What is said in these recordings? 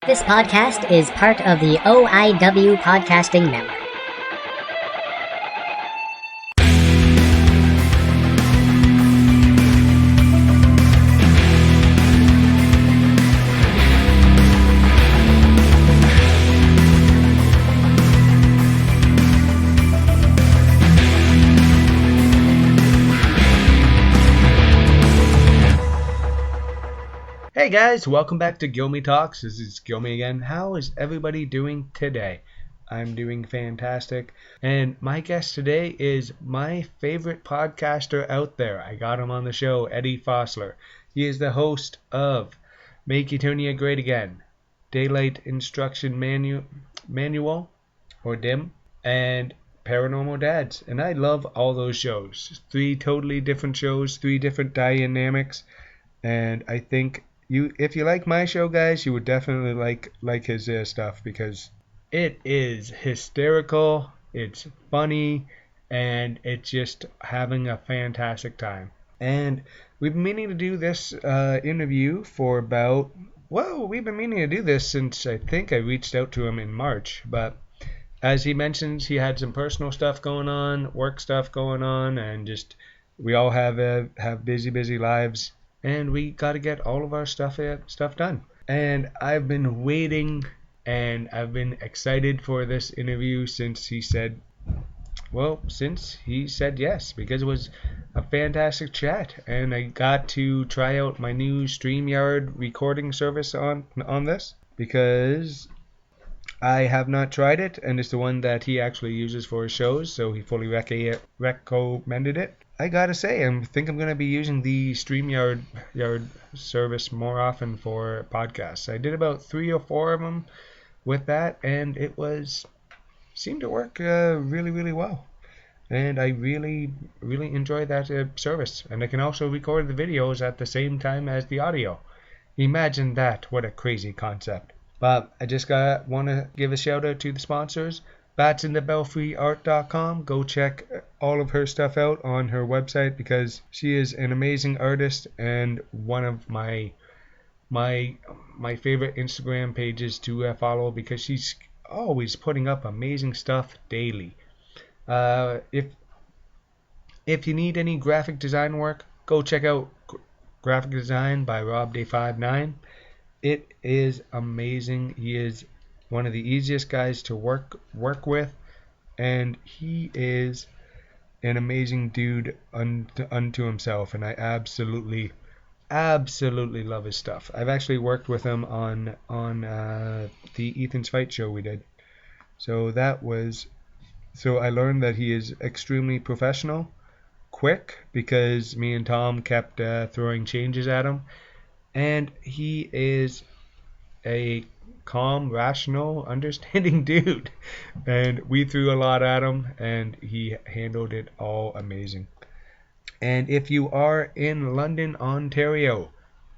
This podcast is part of the OIW Podcasting Network. Hey guys, welcome back to GuilmyTalks. This is Guilmy again. How is everybody doing today? I'm doing fantastic. And my guest today is my favorite podcaster out there. I got him on the show, Eddie Fossler. He is the host of Make Eternia Great Again, Daylight Instruction Manual, or DIM, and Paranormal Dads. And I love all those shows. 3 totally different shows, 3 different dynamics. And I think if you like my show, guys, you would definitely like his stuff because it is hysterical, it's funny, and it's just having a fantastic time. And we've been meaning to do this interview for we've been meaning to do this since I think I reached out to him in March. But as he mentions, he had some personal stuff going on, work stuff going on, and just we all have busy lives. And we got to get all of our stuff done. And I've been waiting and I've been excited for this interview since he said yes, because it was a fantastic chat. And I got to try out my new StreamYard recording service on this because I have not tried it, and it's the one that he actually uses for his shows, so he fully recommended it. I gotta say, I think I'm going to be using the StreamYard service more often for podcasts. I did about 3 or 4 of them with that, and it seemed to work really well. And I really enjoy that service. And I can also record the videos at the same time as the audio. Imagine that, what a crazy concept. But I just want to give a shout out to the sponsors. BatsInTheBelfryArt.com. Go check all of her stuff out on her website because she is an amazing artist and one of my favorite Instagram pages to follow because she's always putting up amazing stuff daily. If you need any graphic design work, go check out Graphic Design by RobDay59. It is amazing. He is one of the easiest guys to work with, and he is an amazing dude unto himself, and I absolutely love his stuff. I've actually worked with him on the Ethan's Fight show we did. So I learned that he is extremely professional, quick, because me and Tom kept throwing changes at him, and he is a calm, rational, understanding dude, and we threw a lot at him and he handled it all amazing. And if you are in London, Ontario,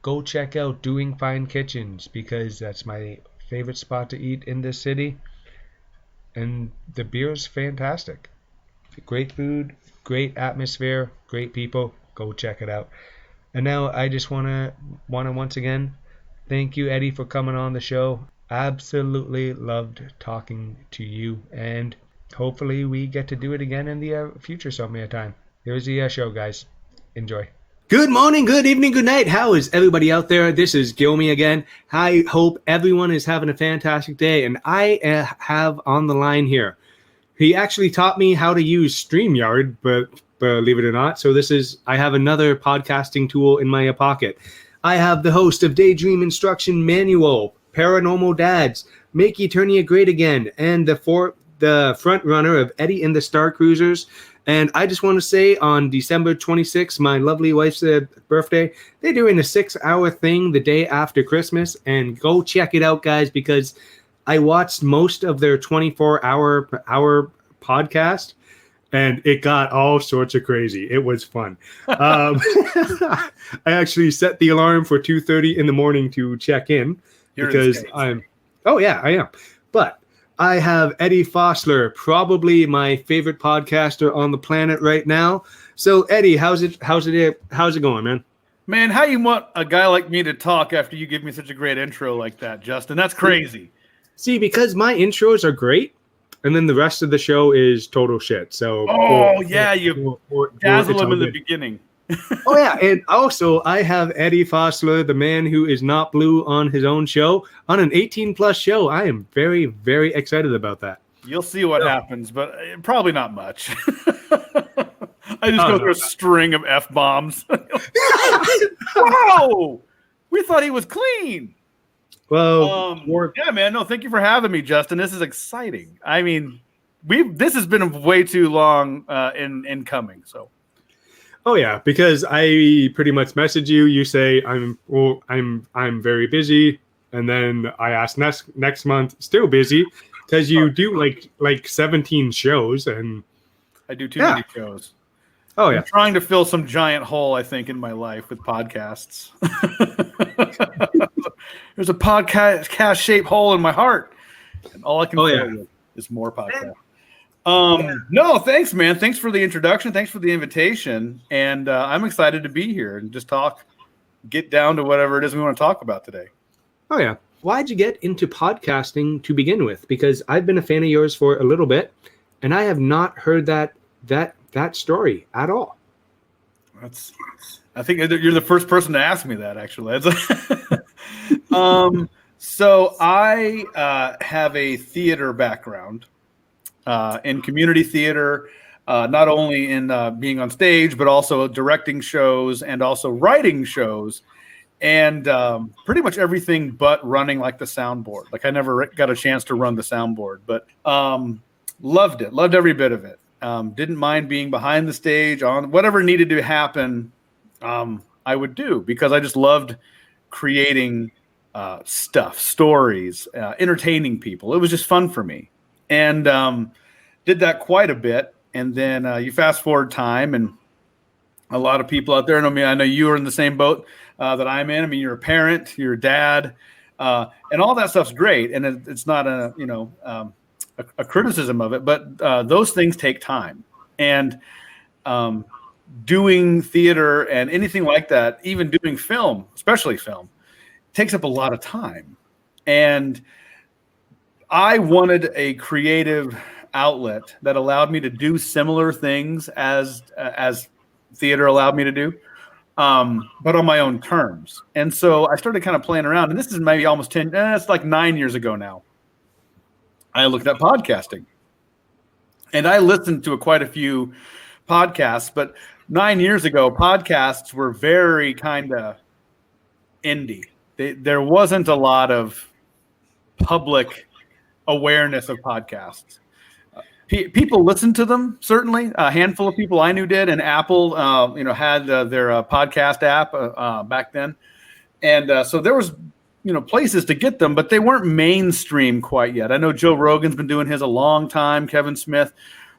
go check out Doing Fine Kitchens because that's my favorite spot to eat in this city, and the beer's fantastic. Great food, great atmosphere, great people. Go check it out. And now I just want to once again thank you, Eddie, for coming on the show. Absolutely loved talking to you, and hopefully we get to do it again in the future time. Here's the show, guys. Enjoy. Good morning, good evening, good night. How is everybody out there? This is Guilmy again. I hope everyone is having a fantastic day, and I have on the line here. He actually taught me how to use StreamYard, but believe it or not. So I have another podcasting tool in my pocket. I have the host of Daydream Instruction Manual, Paranormal Dads, Make Eternia Great Again, and the front runner of Eddie and the Star Cruisers. And I just want to say on December 26th, my lovely wife's birthday, they're doing a 6-hour thing the day after Christmas. And go check it out, guys, because I watched most of their 24-hour podcast, and it got all sorts of crazy. It was fun. I actually set the alarm for 2:30 in the morning to check in. Because I am. But I have Eddie Fossler, probably my favorite podcaster on the planet right now. So Eddie, how's it going, man? Man, how you want a guy like me to talk after you give me such a great intro like that, Justin? That's crazy. See, because my intros are great, and then the rest of the show is total shit. So, you dazzle him in the beginning. Oh yeah, and also I have Eddie Fossler, the man who is not blue, on his own show, on an 18+ show. I am very, very excited about that. You'll see what happens, but probably not much. I just go through a string of F-bombs. Whoa! We thought he was clean. Well, yeah, man. No, thank you for having me, Justin. This is exciting. I mean, this has been way too long in coming. So. Oh yeah, because I pretty much message you. You say I'm very busy, and then I ask next month, still busy, because you do like 17 shows, and I do too many shows. Oh yeah, I'm trying to fill some giant hole, I think, in my life with podcasts. There's a podcast-shaped hole in my heart, and all I can fill is more podcasts. No, thanks, man. Thanks for the introduction. Thanks for the invitation, and I'm excited to be here and just get down to whatever it is we want to talk about today. Oh yeah. Why'd you get into podcasting to begin with? Because I've been a fan of yours for a little bit, and I have not heard that story at all. I think you're the first person to ask me that, actually. So I have a theater background in community theater, not only in being on stage, but also directing shows and also writing shows, and pretty much everything but running like the soundboard. Like I never got a chance to run the soundboard, but loved it. Loved every bit of it. Didn't mind being behind the stage on whatever needed to happen. I would do, because I just loved creating stories, entertaining people. It was just fun for me, and did that quite a bit. And then you fast forward time, and a lot of people out there, I know you are in the same boat that I'm in. I mean, you're a parent, you're a dad, and all that stuff's great. And it's not a criticism of it, but those things take time. And doing theater and anything like that, even doing film, especially film, takes up a lot of time. And I wanted a creative outlet that allowed me to do similar things as theater allowed me to do, but on my own terms. And so I started kind of playing around, and this is maybe almost it's like 9 years ago now. I looked at podcasting, and I listened to quite a few podcasts, but 9 years ago, podcasts were very kind of indie. There wasn't a lot of public awareness of podcasts. People listened to them, certainly. A handful of people I knew did, and Apple, had their podcast app back then, and so there was, places to get them, but they weren't mainstream quite yet. I know Joe Rogan's been doing his a long time, Kevin Smith,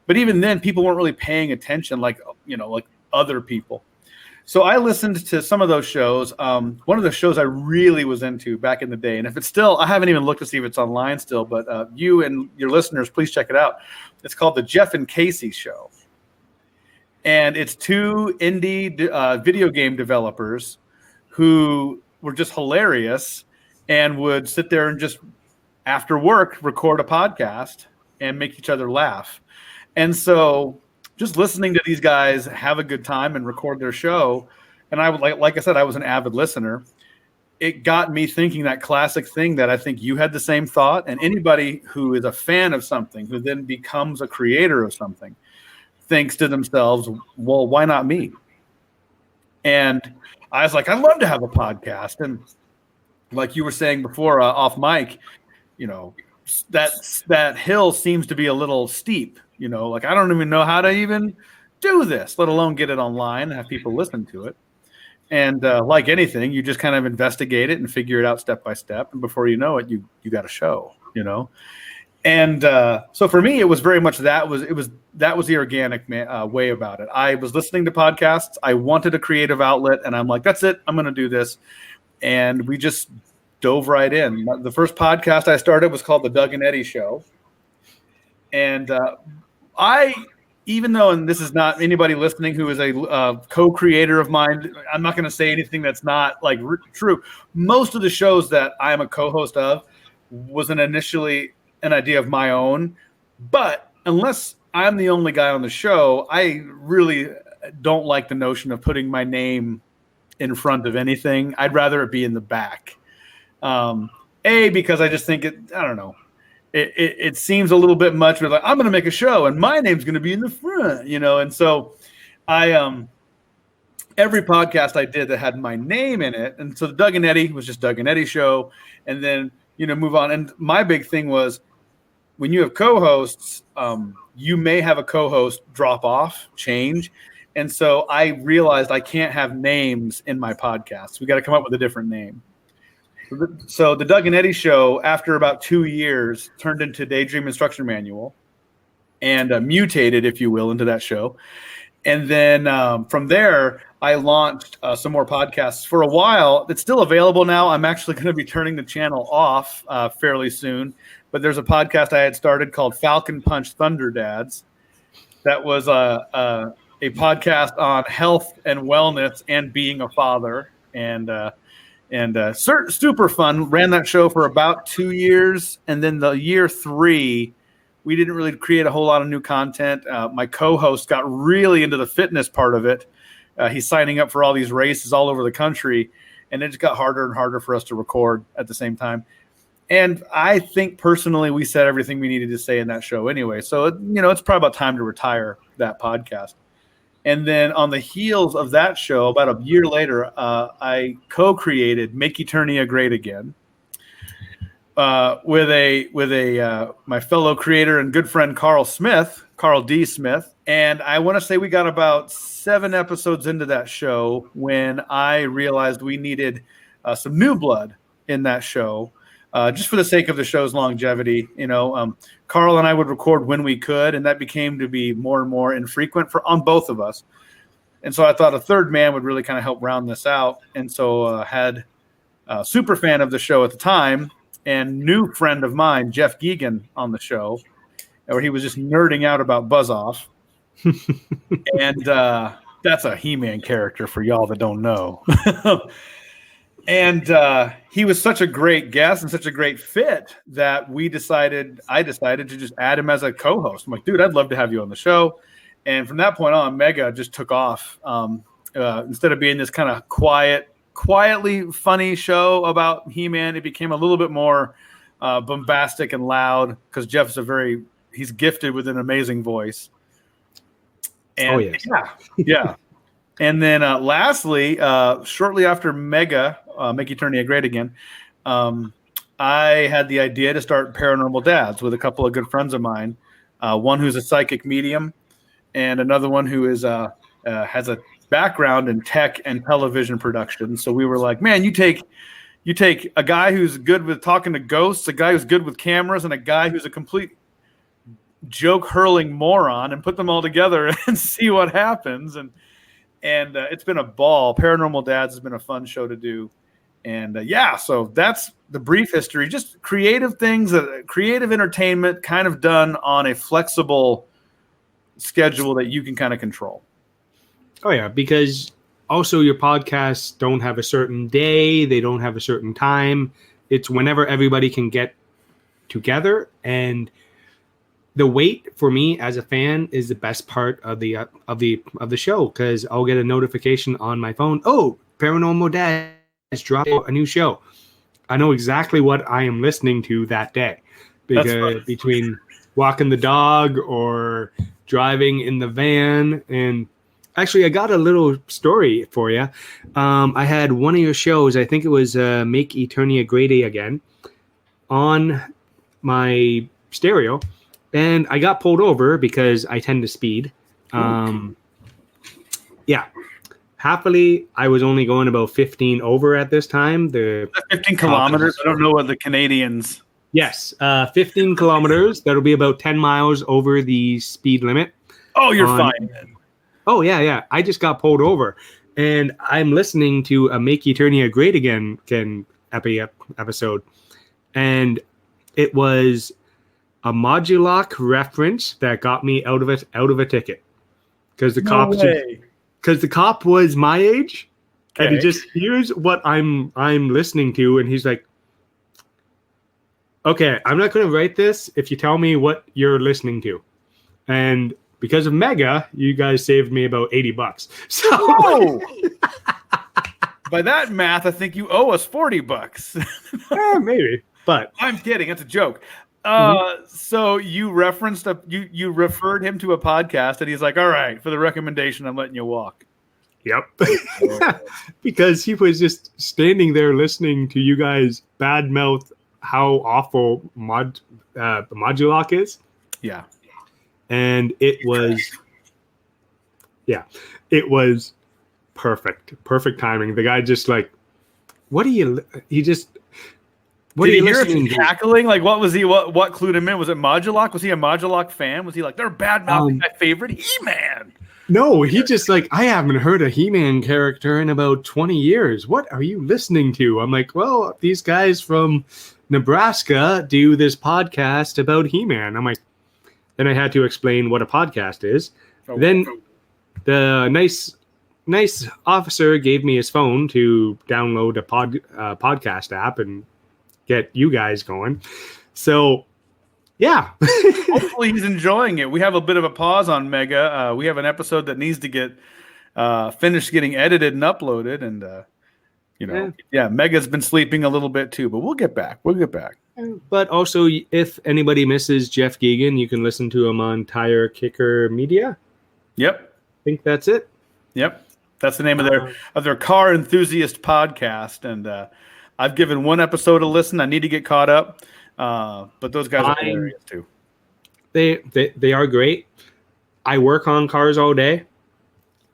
but even then, people weren't really paying attention like other people. So I listened to some of those shows. One of the shows I really was into back in the day, and if it's still, I haven't even looked to see if it's online still, but you and your listeners, please check it out. It's called The Jeff and Casey Show. And it's two indie video game developers who were just hilarious and would sit there and just, after work, record a podcast and make each other laugh. And so just listening to these guys have a good time and record their show, and I would like I said, I was an avid listener. It got me thinking that classic thing that I think you had the same thought, and anybody who is a fan of something who then becomes a creator of something thinks to themselves, well, why not me? And I was like, I'd love to have a podcast. And like you were saying before off mic, that hill seems to be a little steep. Like I don't even know how to even do this, let alone get it online and have people listen to it. And like anything, you just kind of investigate it and figure it out step by step. And before you know it, you got a show, And so for me, it was very much that was the organic way about it. I was listening to podcasts. I wanted a creative outlet, and I'm like, that's it. I'm going to do this. And we just dove right in. The first podcast I started was called The Doug and Eddie Show. And I even though, and this is not anybody listening who is a co-creator of mine, I'm not going to say anything that's not like true. Most of the shows that I'm a co-host of wasn't initially an idea of my own, but unless I'm the only guy on the show, I really don't like the notion of putting my name in front of anything. I'd rather it be in the back. Because I just think I don't know. It seems a little bit much. But like, I'm going to make a show and my name's going to be in the front, And so every podcast I did that had my name in it. And so the Doug and Eddie was just Doug and Eddie show. And then, move on. And my big thing was when you have co-hosts, you may have a co-host drop off, change. And so I realized I can't have names in my podcast. We got to come up with a different name. So the Doug and Eddie show, after about 2 years, turned into Daydream Instruction Manual and mutated, if you will, into that show. And then from there, I launched some more podcasts for a while. It's still available now. I'm actually going to be turning the channel off fairly soon. But there's a podcast I had started called Falcon Punch Thunder Dads. That was a podcast on health and wellness and being a father. And super fun. Ran that show for about 2 years. And then the year 3, we didn't really create a whole lot of new content. My co-host got really into the fitness part of it. He's signing up for all these races all over the country. And it just got harder and harder for us to record at the same time. And I think personally we said everything we needed to say in that show anyway. So, it's probably about time to retire that podcast. And then on the heels of that show, about a year later, I co-created Make Eternia Great Again with my fellow creator and good friend Carl D. Smith. And I want to say we got about 7 episodes into that show when I realized we needed some new blood in that show, just for the sake of the show's longevity. Carl and I would record when we could, and that became to be more and more infrequent on both of us. And so I thought a third man would really kind of help round this out. And so had a super fan of the show at the time and new friend of mine, Jeff Geegan, on the show, where he was just nerding out about Buzz Off. And that's a He-Man character for y'all that don't know. And he was such a great guest and such a great fit that I decided to just add him as a co-host. I'm like, dude, I'd love to have you on the show. And from that point on, Mega just took off. Instead of being this kind of quietly funny show about He-Man, it became a little bit more bombastic and loud because Jeff is he's gifted with an amazing voice. And, yes. Yeah. And then lastly, shortly after Make Eternia Great Again, I had the idea to start Paranormal Dads with a couple of good friends of mine, one who's a psychic medium and another one who has a background in tech and television production. So we were like, man, you take a guy who's good with talking to ghosts, a guy who's good with cameras, and a guy who's a complete joke-hurling moron and put them all together and see what happens. And it's been a ball. Paranormal Dads has been a fun show to do. And so that's the brief history. Just creative things, creative entertainment kind of done on a flexible schedule that you can kind of control. Oh, yeah, because also your podcasts don't have a certain day. They don't have a certain time. It's whenever everybody can get together. And the wait for me as a fan is the best part of the show, because I'll get a notification on my phone. Oh, Paranormal Dad has dropped a new show. I know exactly what I am listening to that day, because between walking the dog or driving in the van. And actually, I got a little story for you. I had one of your shows, I think it was Make Eternia Great Again, on my stereo. And I got pulled over because I tend to speed. Happily, I was only going about 15 over at this time. 15 kilometers? I don't know what the Canadians... Yes, 15 kilometers. That'll be about 10 miles over the speed limit. Oh, you're fine. Oh, yeah. I just got pulled over. And I'm listening to a Make Eternia Great Again episode. And it was a Moduloc reference that got me out of a ticket because the cop was my age, and he just hears what I'm listening to, and he's like, "Okay, I'm not going to write this if you tell me what you're listening to," and because of Mega, you guys saved me about $80. So. Oh! By that math, I think you owe us $40. Maybe, but I'm kidding. That's a joke. So you referenced you referred him to a podcast, and he's like, "All right, for the recommendation, I'm letting you walk." Yep, because he was just standing there listening to you guys badmouth how awful Moduloc is. Yeah, and it was perfect timing. The guy just like, what are you? He just. What Did are you hear listening him cackling? Like, what was he? What clued him in? Was it Moduloc? Was he a Moduloc fan? Was he like, they're bad mouthing my favorite He-Man? No, he just like, I haven't heard a He-Man character in about 20 years. What are you listening to? I'm like, well, these guys from Nebraska do this podcast about He-Man. I'm like, then I had to explain what a podcast is. Then the nice officer gave me his phone to download a podcast app and get you guys going. So, yeah. Hopefully he's enjoying it. We have a bit of a pause on Mega. We have an episode that needs to get finished getting edited and uploaded. And, Mega's been sleeping a little bit too, but we'll get back. But also, if anybody misses Jeff Geegan, you can listen to him on Tire Kicker Media. Yep. I think that's it. Yep. That's the name of their car enthusiast podcast. And I've given one episode a listen. I need to get caught up. But those guys are hilarious too. They are great. I work on cars all day.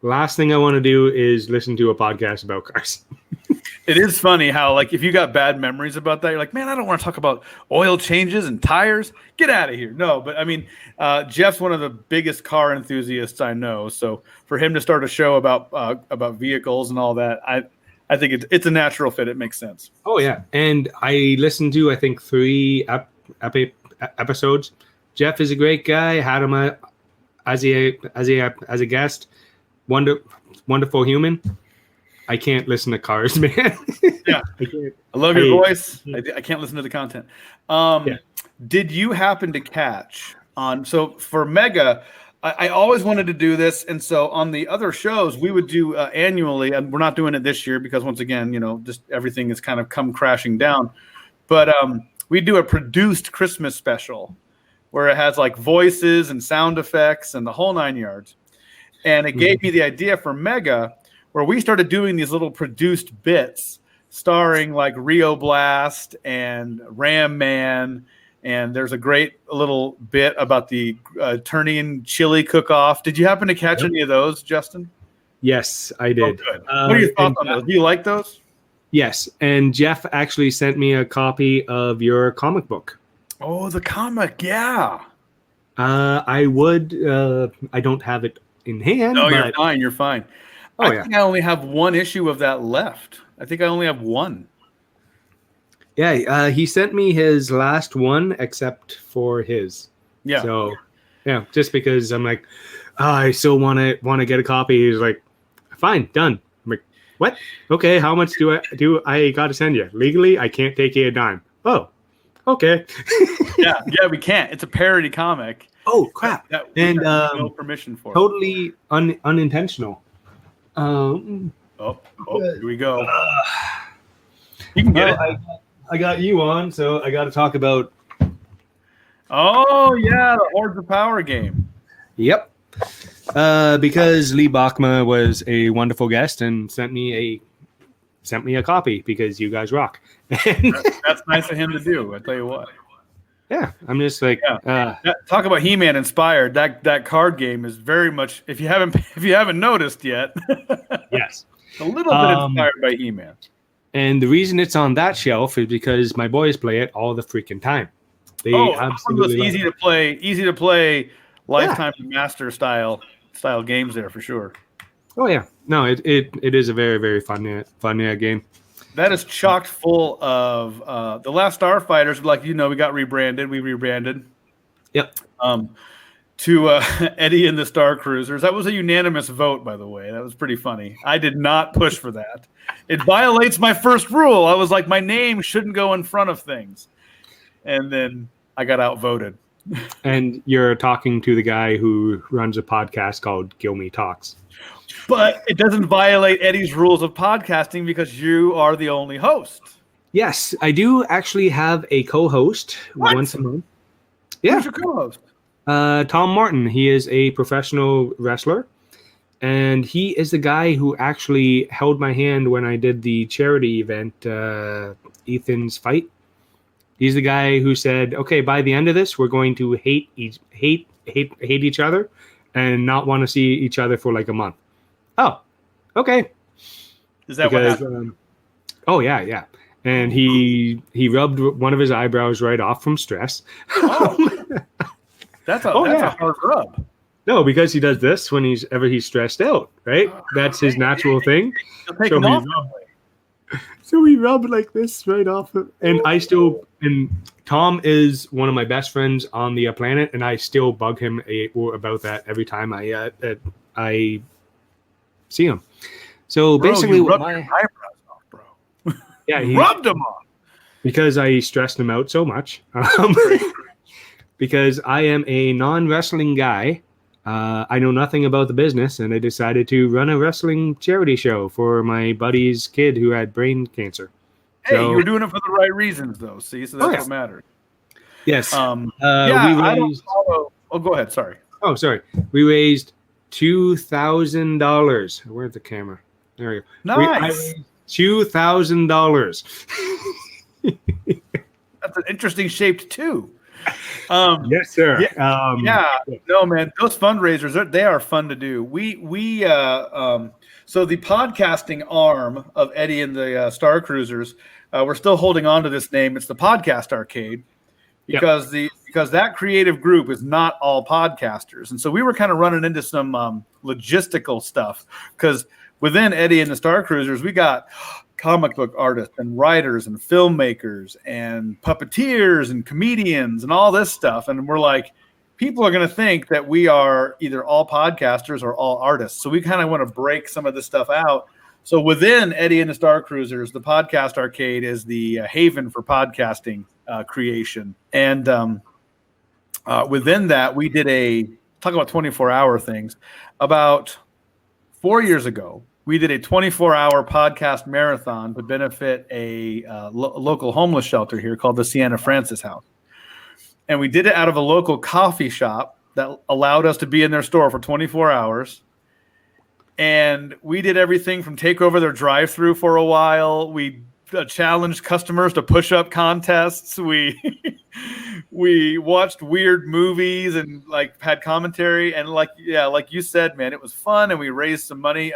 Last thing I want to do is listen to a podcast about cars. It is funny how, like, if you got bad memories about that, you're like, man, I don't want to talk about oil changes and tires. Get out of here. No, but I mean, Jeff's one of the biggest car enthusiasts I know. So for him to start a show about vehicles and all that, I think it's a natural fit. It makes sense. Oh yeah, and I listened to I think 3 episodes. Jeff is a great guy. Had him as a guest. Wonderful human. I can't listen to cars, man. Yeah, I love your voice. I can't listen to the content. Did you happen to catch on? So for Mega, I always wanted to do this, and so on the other shows we would do annually, and we're not doing it this year because once again, just everything has kind of come crashing down. But we do a produced Christmas special where it has like voices and sound effects and the whole 9 yards. And it gave me the idea for Mega, where we started doing these little produced bits starring like Rio Blast and Ram Man. And there's a great little bit about the Turnian chili cook-off. Did you happen to catch any of those, Justin? Yes, I did. Oh, good. What are your thoughts on those? Do you like those? Yes, and Jeff actually sent me a copy of your comic book. Oh, the comic, yeah. I don't have it in hand. No, you're fine. You're fine. I think I only have one issue of that left. I think I only have one. Yeah, he sent me his last one except for his. Yeah. So, yeah, just because I'm like, I still want to get a copy. He's like, fine, done. I'm like, what? Okay, how much do I got to send you? Legally, I can't take you a dime. Oh, okay. yeah, we can't. It's a parody comic. Oh crap! And no permission for totally unintentional. Here we go. You can get it. I got you on, so I got to talk about. Oh yeah, the Hordes of Power game. Yep. Because Lee Bachma was a wonderful guest and sent me a copy because you guys rock. That's nice of him to do. I tell you what. Yeah, I'm just like talk about He-Man inspired. That card game is very much if you haven't noticed yet. Yes, a little bit inspired by He-Man. And the reason it's on that shelf is because my boys play it all the freaking time. They absolutely easy to play, lifetime master style games there for sure. Oh yeah, no, it is a very very fun game. That is chock full of the last Starfighters. Like we got rebranded. We rebranded. Yep. To Eddie and the Star Cruisers. That was a unanimous vote, by the way. That was pretty funny. I did not push for that. It violates my first rule. I was like, my name shouldn't go in front of things. And then I got outvoted. And you're talking to the guy who runs a podcast called GuilmyTalks. But it doesn't violate Eddie's rules of podcasting because you are the only host. Yes, I do actually have a co-host once a month. Yeah. Who's your co-host? Tom Martin. He is a professional wrestler, and he is the guy who actually held my hand when I did the charity event, Ethan's fight. He's the guy who said, "Okay, by the end of this, we're going to hate each other, and not want to see each other for like a month." Oh, okay. Is that what happened? Oh yeah. And he rubbed one of his eyebrows right off from stress. Oh. That's a hard rub. No, because he does this when he's stressed out, right? That's his natural thing. So he rubbed like this right off. And Tom is one of my best friends on the planet, and I still bug him about that every time I see him. So basically, you rubbed your eyebrows off, bro. Yeah, he rubbed them off because I stressed him out so much. Because I am a non-wrestling guy. I know nothing about the business, and I decided to run a wrestling charity show for my buddy's kid who had brain cancer. Hey, you were doing it for the right reasons, though. See, so that's what matters. Yes. I don't follow. Oh, go ahead. Sorry. Oh, sorry. We raised $2,000. Where's the camera? There we go. Nice. $2,000. That's an interesting shaped too. Yes, sir. No, man, those fundraisers they are fun to do. So the podcasting arm of Eddie and the Star Cruisers, we're still holding on to this name. It's the Podcast Arcade because that creative group is not all podcasters, and so we were kind of running into some logistical stuff because within Eddie and the Star Cruisers, we got comic book artists and writers and filmmakers and puppeteers and comedians and all this stuff. And we're like, people are going to think that we are either all podcasters or all artists. So we kind of want to break some of this stuff out. So within Eddie and the Star Cruisers, the Podcast Arcade is the haven for podcasting creation. And within that, we did talk about 24-hour things. About 4 years ago, we did a 24-hour podcast marathon to benefit a local homeless shelter here called the Sienna Francis House. And we did it out of a local coffee shop that allowed us to be in their store for 24 hours. And we did everything from take over their drive-thru for a while. We challenged customers to push-up contests. We watched weird movies and had commentary. And like you said, man, it was fun. And we raised some money.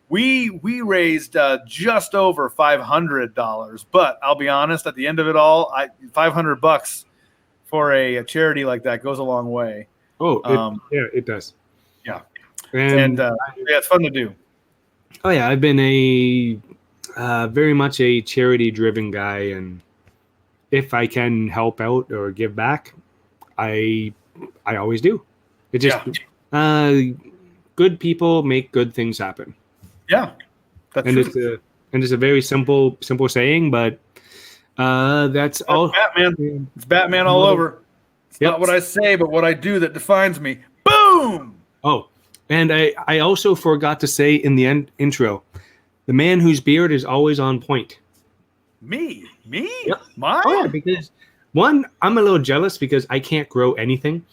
We raised just over $500, but I'll be honest, at the end of it all, $500 for a charity like that goes a long way. Oh, it does. Yeah, and it's fun to do. Oh yeah, I've been a very much a charity-driven guy, and if I can help out or give back, I always do. It just good people make good things happen. Yeah, that's true. It's a very simple saying, but that's all. Batman. It's Batman all over. It's not what I say, but what I do that defines me. Boom. Oh, and I also forgot to say in the intro, the man whose beard is always on point. Me? Yep. Mine? Oh, yeah, because one, I'm a little jealous because I can't grow anything.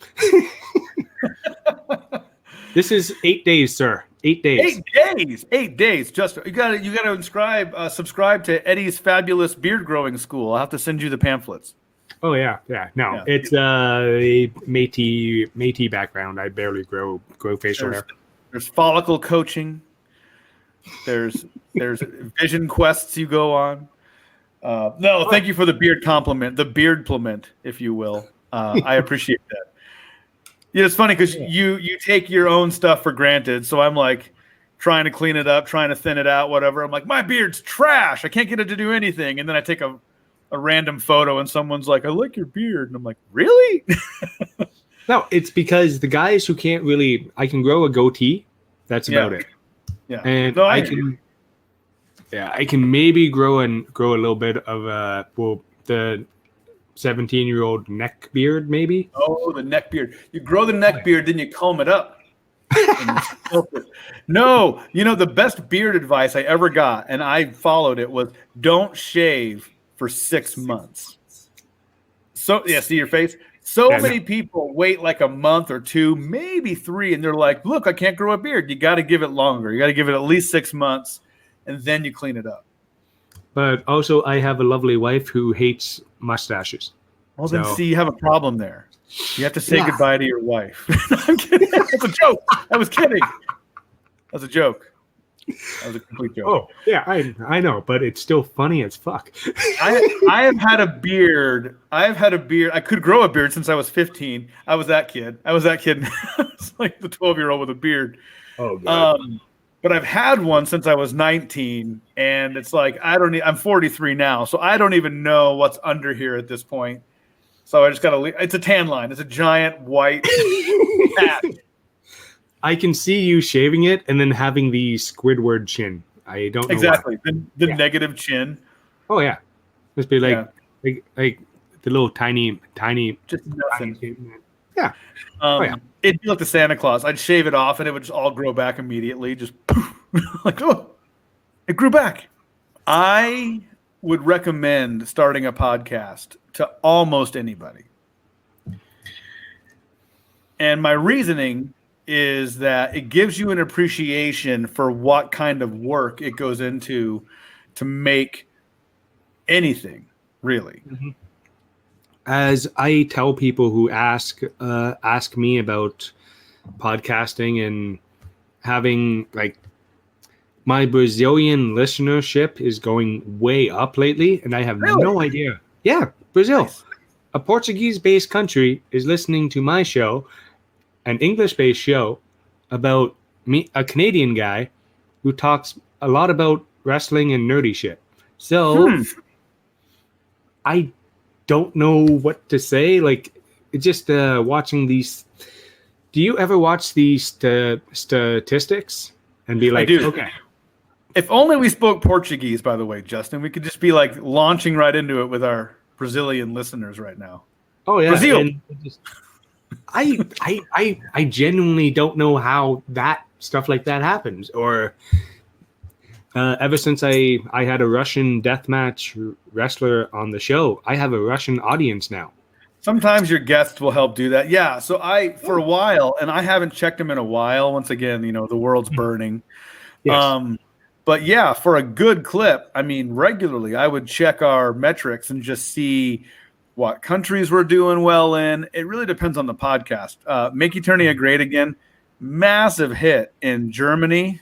This is 8 days, sir. 8 days. 8 days. 8 days. Just you gotta subscribe to Eddie's Fabulous Beard Growing School. I'll have to send you the pamphlets. Oh yeah. No, it's a Métis background. I barely grow facial hair. There's follicle coaching. There's vision quests you go on. No, thank you for the beard compliment, the beard pliment, if you will. I appreciate that. Yeah, it's funny because you take your own stuff for granted. So I'm like trying to clean it up, trying to thin it out, whatever. I'm like, my beard's trash. I can't get it to do anything. And then I take a random photo and someone's like, I like your beard. And I'm like, really? No, it's because the guys who can't really, I can grow a goatee. That's about it. Yeah. And No, I can maybe grow a little bit of the 17-year-old neck beard, maybe. Oh, the neck beard. You grow the neck beard, then you comb it up. No, the best beard advice I ever got, and I followed it, was don't shave for 6 months. So, yeah, see your face? Many people wait like a month or 2, maybe 3, and they're like, look, I can't grow a beard. You got to give it longer. You got to give it at least 6 months, and then you clean it up. But also, I have a lovely wife who hates mustaches. Well, then see, you have a problem there. You have to say goodbye to your wife. I'm kidding. That's a joke. I was kidding. That's a joke. That was a complete joke. Oh, yeah, I know, but it's still funny as fuck. I have had a beard. I could grow a beard since I was 15. I was that kid. It's like the 12-year-old with a beard. Oh, God. But I've had one since I was 19, and it's like I'm 43 now, so I don't even know what's under here at this point. So I just got to leave. It's a tan line. It's a giant white patch. I can see you shaving it and then having the Squidward chin. I don't know exactly the negative chin. Oh yeah, just be like the little tiny just nothing. Tiny, yeah. It'd be like the Santa Claus. I'd shave it off and it would just all grow back immediately. Just like, oh, it grew back. I would recommend starting a podcast to almost anybody. And my reasoning is that it gives you an appreciation for what kind of work it goes into to make anything, really. Mm-hmm. As I tell people who ask me about podcasting and having, like, my Brazilian listenership is going way up lately, and I have no idea. Yeah, Brazil. Nice. A Portuguese-based country is listening to my show, an English-based show, about me, a Canadian guy who talks a lot about wrestling and nerdy shit. So I don't know what to say. Like, just watching these. Do you ever watch these statistics and be like, I do. Okay. If only we spoke Portuguese, by the way, Justin, we could just be like launching right into it with our Brazilian listeners right now. Oh yeah. Brazil. I genuinely don't know how that stuff like that happens. Or ever since I had a Russian deathmatch wrestler on the show, I have a Russian audience now. Sometimes your guests will help do that. Yeah. So for a while, and I haven't checked them in a while. Once again, the world's burning. Yes. But yeah, for a good clip, I mean, regularly I would check our metrics and just see what countries we're doing well in. It really depends on the podcast. Make Eternia Great Again, massive hit in Germany.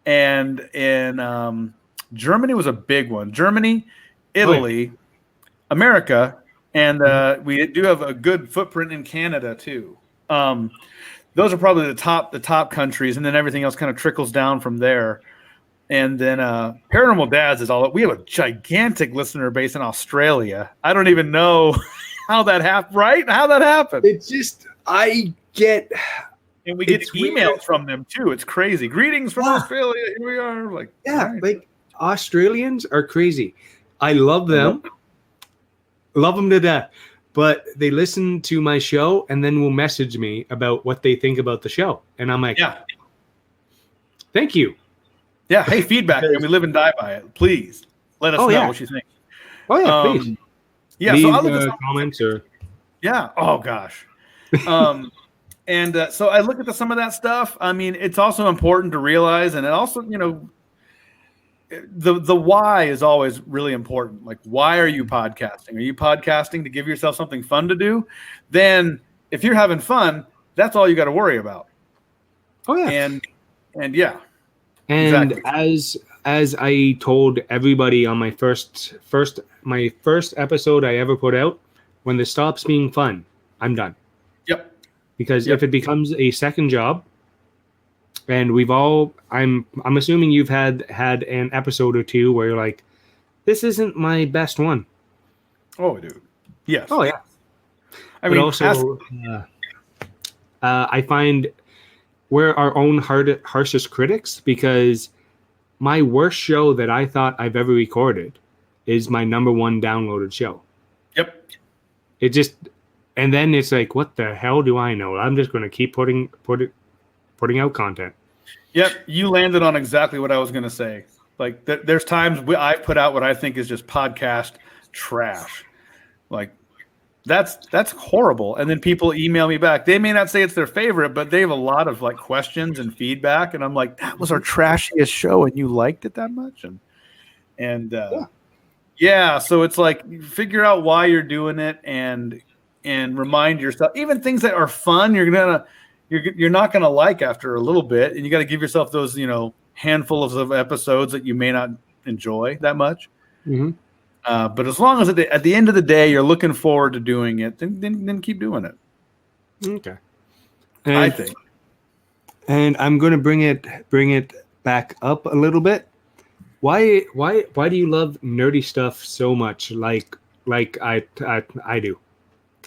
And in Germany was a big one. Germany, Italy, America, and we do have a good footprint in Canada too. Those are probably the top countries, and then everything else kind of trickles down from there. And then Paranormal Dads is all. We have a gigantic listener base in Australia. I don't even know how that happened. Right? How that happened? It's just and we get emails from them too. It's crazy. Greetings from Australia. Here we are. Like, like Australians are crazy. I love them. Love them to death. But they listen to my show and then will message me about what they think about the show. And I'm like, thank you. Yeah, hey, feedback, and we live and die by it. Please let us know what you think. Oh yeah, please. Yeah, leave so I look at comments or. Yeah. Oh gosh. And so I look at some of that stuff. I mean, it's also important to realize, and it also, the why is always really important. Like, why are you podcasting? Are you podcasting to give yourself something fun to do? Then, if you're having fun, that's all you got to worry about. Oh yeah. And yeah. And exactly. as I told everybody on my first episode I ever put out, when this stops being fun, I'm done. Yep. Because if it becomes a second job, and I'm assuming you've had an episode or two where you're like, this isn't my best one. Oh, dude. Yes. Oh yeah. I But mean, also, I find we're our own harshest critics, because my worst show that I thought I've ever recorded is my number one downloaded show. yep. It just, and then it's like, what the hell do I know? I'm just going to keep putting out content. Yep, you landed on exactly what I was going to say. Like, there's times I put out what I think is just podcast trash. Like, that's horrible. And then people email me back. They may not say it's their favorite, but they have a lot of like questions and feedback. And I'm like, that was our trashiest show, and you liked it that much. And yeah. So it's like, you figure out why you're doing it, and remind yourself, even things that are fun, you're not gonna like after a little bit, and you got to give yourself those, handfuls of episodes that you may not enjoy that much. Mm-hmm. But as long as at the end of the day you're looking forward to doing it, then keep doing it. Okay. I think. And I'm going to bring it back up a little bit. Why do you love nerdy stuff so much? Like I do.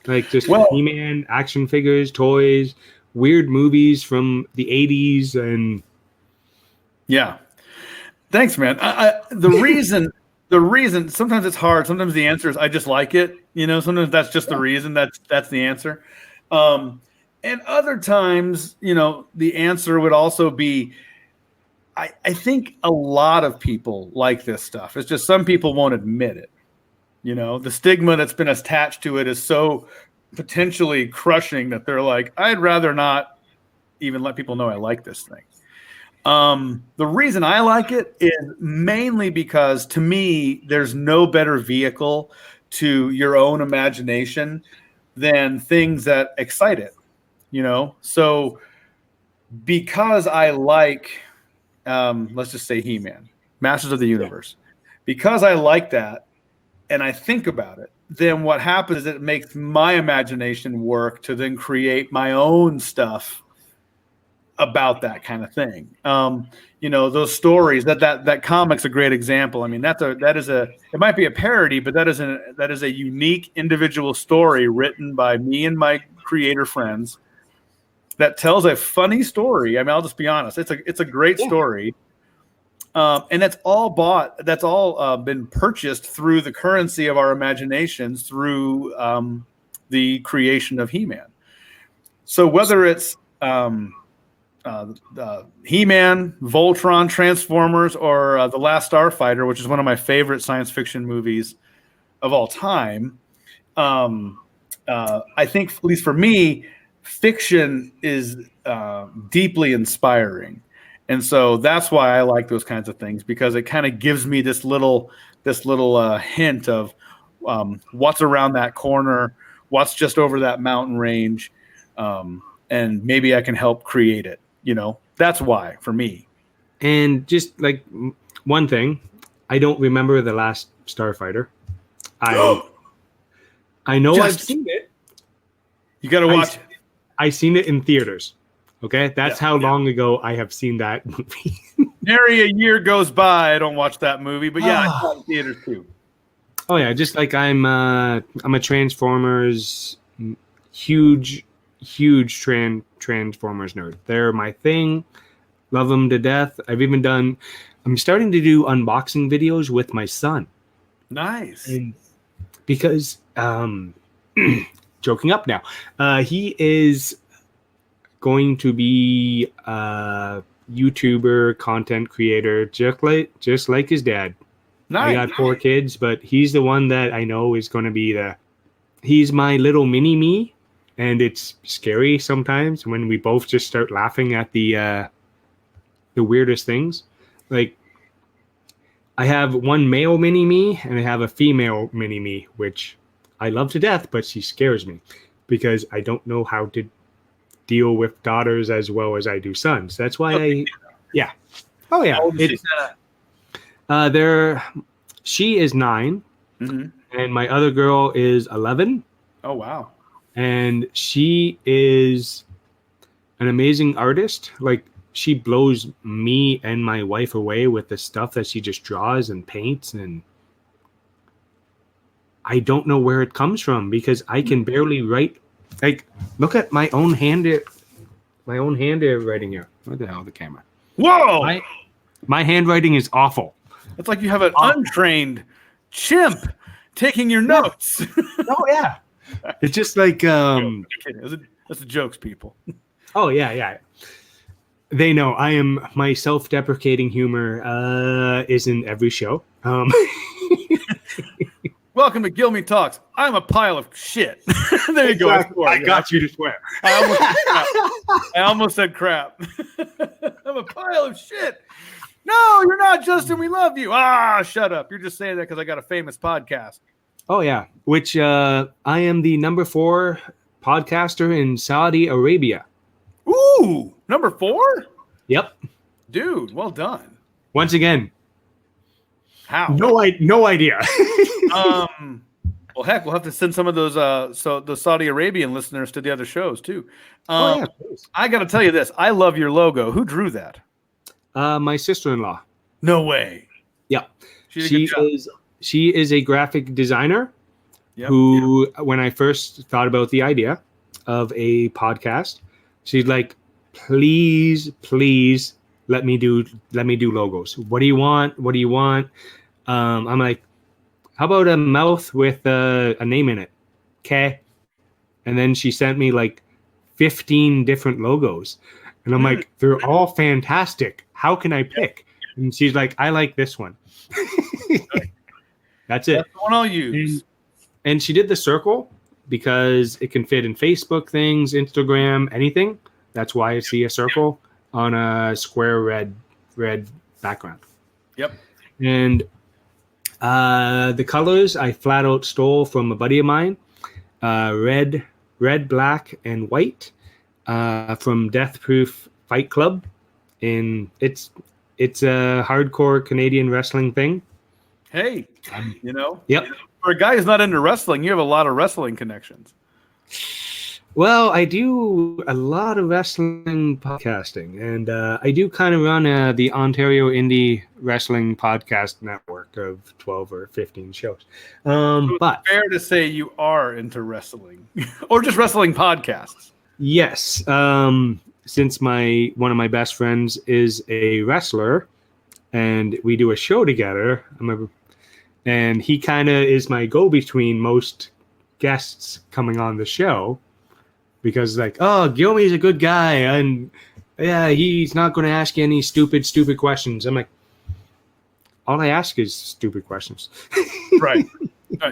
Like just He-Man, action figures, toys, weird movies from the 80s, and yeah. Thanks, man. The reason sometimes it's hard. Sometimes the answer is I just like it. Sometimes that's just the reason. That's the answer. And other times, the answer would also be, I think a lot of people like this stuff. It's just some people won't admit it. The stigma that's been attached to it is so potentially crushing that they're like, I'd rather not even let people know I like this thing. The reason I like it is mainly because, to me, there's no better vehicle to your own imagination than things that excite it, So because I like, let's just say He-Man, Masters of the Universe, because I like that and I think about it, then what happens is it makes my imagination work to then create my own stuff about that kind of thing. Those stories, that comic's a great example. I mean, it might be a parody, but that is a unique individual story written by me and my creator friends that tells a funny story. I mean, I'll just be honest. It's a great story. And that's all been purchased through the currency of our imaginations, through the creation of He-Man. So whether it's He-Man, Voltron, Transformers, or The Last Starfighter, which is one of my favorite science fiction movies of all time, I think, at least for me, fiction is deeply inspiring. And so that's why I like those kinds of things, because it kind of gives me this little hint of what's around that corner, what's just over that mountain range, and maybe I can help create it. That's why for me. And just like one thing, I don't remember The Last Starfighter. I know I've seen it. You got to watch it. I've seen it in theaters. Okay, that's how long ago I have seen that movie. Nary a year goes by I don't watch that movie, but yeah, I saw it in theaters too. Oh yeah, just like I'm a Transformers huge Transformers nerd. They're my thing. Love them to death. I'm starting to do unboxing videos with my son. Nice. Because joking up now, he is going to be a YouTuber, content creator, just like his dad. Nice. I got 4 kids, but he's the one that I know is going to be he's my little mini me, and it's scary sometimes when we both just start laughing at the weirdest things. Like, I have one male mini me and I have a female mini me, which I love to death, but she scares me because I don't know how to deal with daughters as well as I do sons. That's why she is 9, and my other girl is 11. Oh wow. And she is an amazing artist. Like, she blows me and my wife away with the stuff that she just draws and paints, and I don't know where it comes from because I can barely write. Like, look at my own handwriting here. What the hell, the camera? Whoa! My handwriting is awful. It's like you have an untrained chimp taking your notes. Oh yeah, it's just like That's the jokes, people. Oh yeah. They know my self-deprecating humor is in every show. Welcome to GuilmyTalks. I'm a pile of shit. There you go. I got you to swear. I almost said crap. I'm a pile of shit. No, you're not, Justin. We love you. Shut up. You're just saying that because I got a famous podcast. Oh yeah, which I am the number 4 podcaster in Saudi Arabia. Ooh, number 4? Yep. Dude, well done. Once again. How? No idea. Well, heck, we'll have to send some of those the Saudi Arabian listeners to the other shows too. Yeah, I got to tell you this. I love your logo. Who drew that? my sister-in-law. No way. Yeah. She is a graphic designer who, when I first thought about the idea of a podcast, she's like, please let me do logos. What do you want? I'm like, how about a mouth with a name in it? Okay. And then she sent me like 15 different logos. And I'm like, they're all fantastic. How can I pick? And she's like, I like this one. That's it. That's the one I'll use. And she did the circle because it can fit in Facebook things, Instagram, anything. That's why I see a circle on a square red background. Yep. And the colors I flat out stole from a buddy of mine. Red, black, and white from Death Proof Fight Club. It's a hardcore Canadian wrestling thing. Hey, Yep. For a guy who's not into wrestling, you have a lot of wrestling connections. Well, I do a lot of wrestling podcasting, and I do kind of run the Ontario Indie Wrestling Podcast Network of 12 or 15 shows. But fair to say you are into wrestling, or just wrestling podcasts. Yes, since one of my best friends is a wrestler, and we do a show together. And he kind of is my go-between most guests coming on the show. Because Guilmy's a good guy, and yeah, he's not going to ask you any stupid questions. I'm like, all I ask is stupid questions. Right.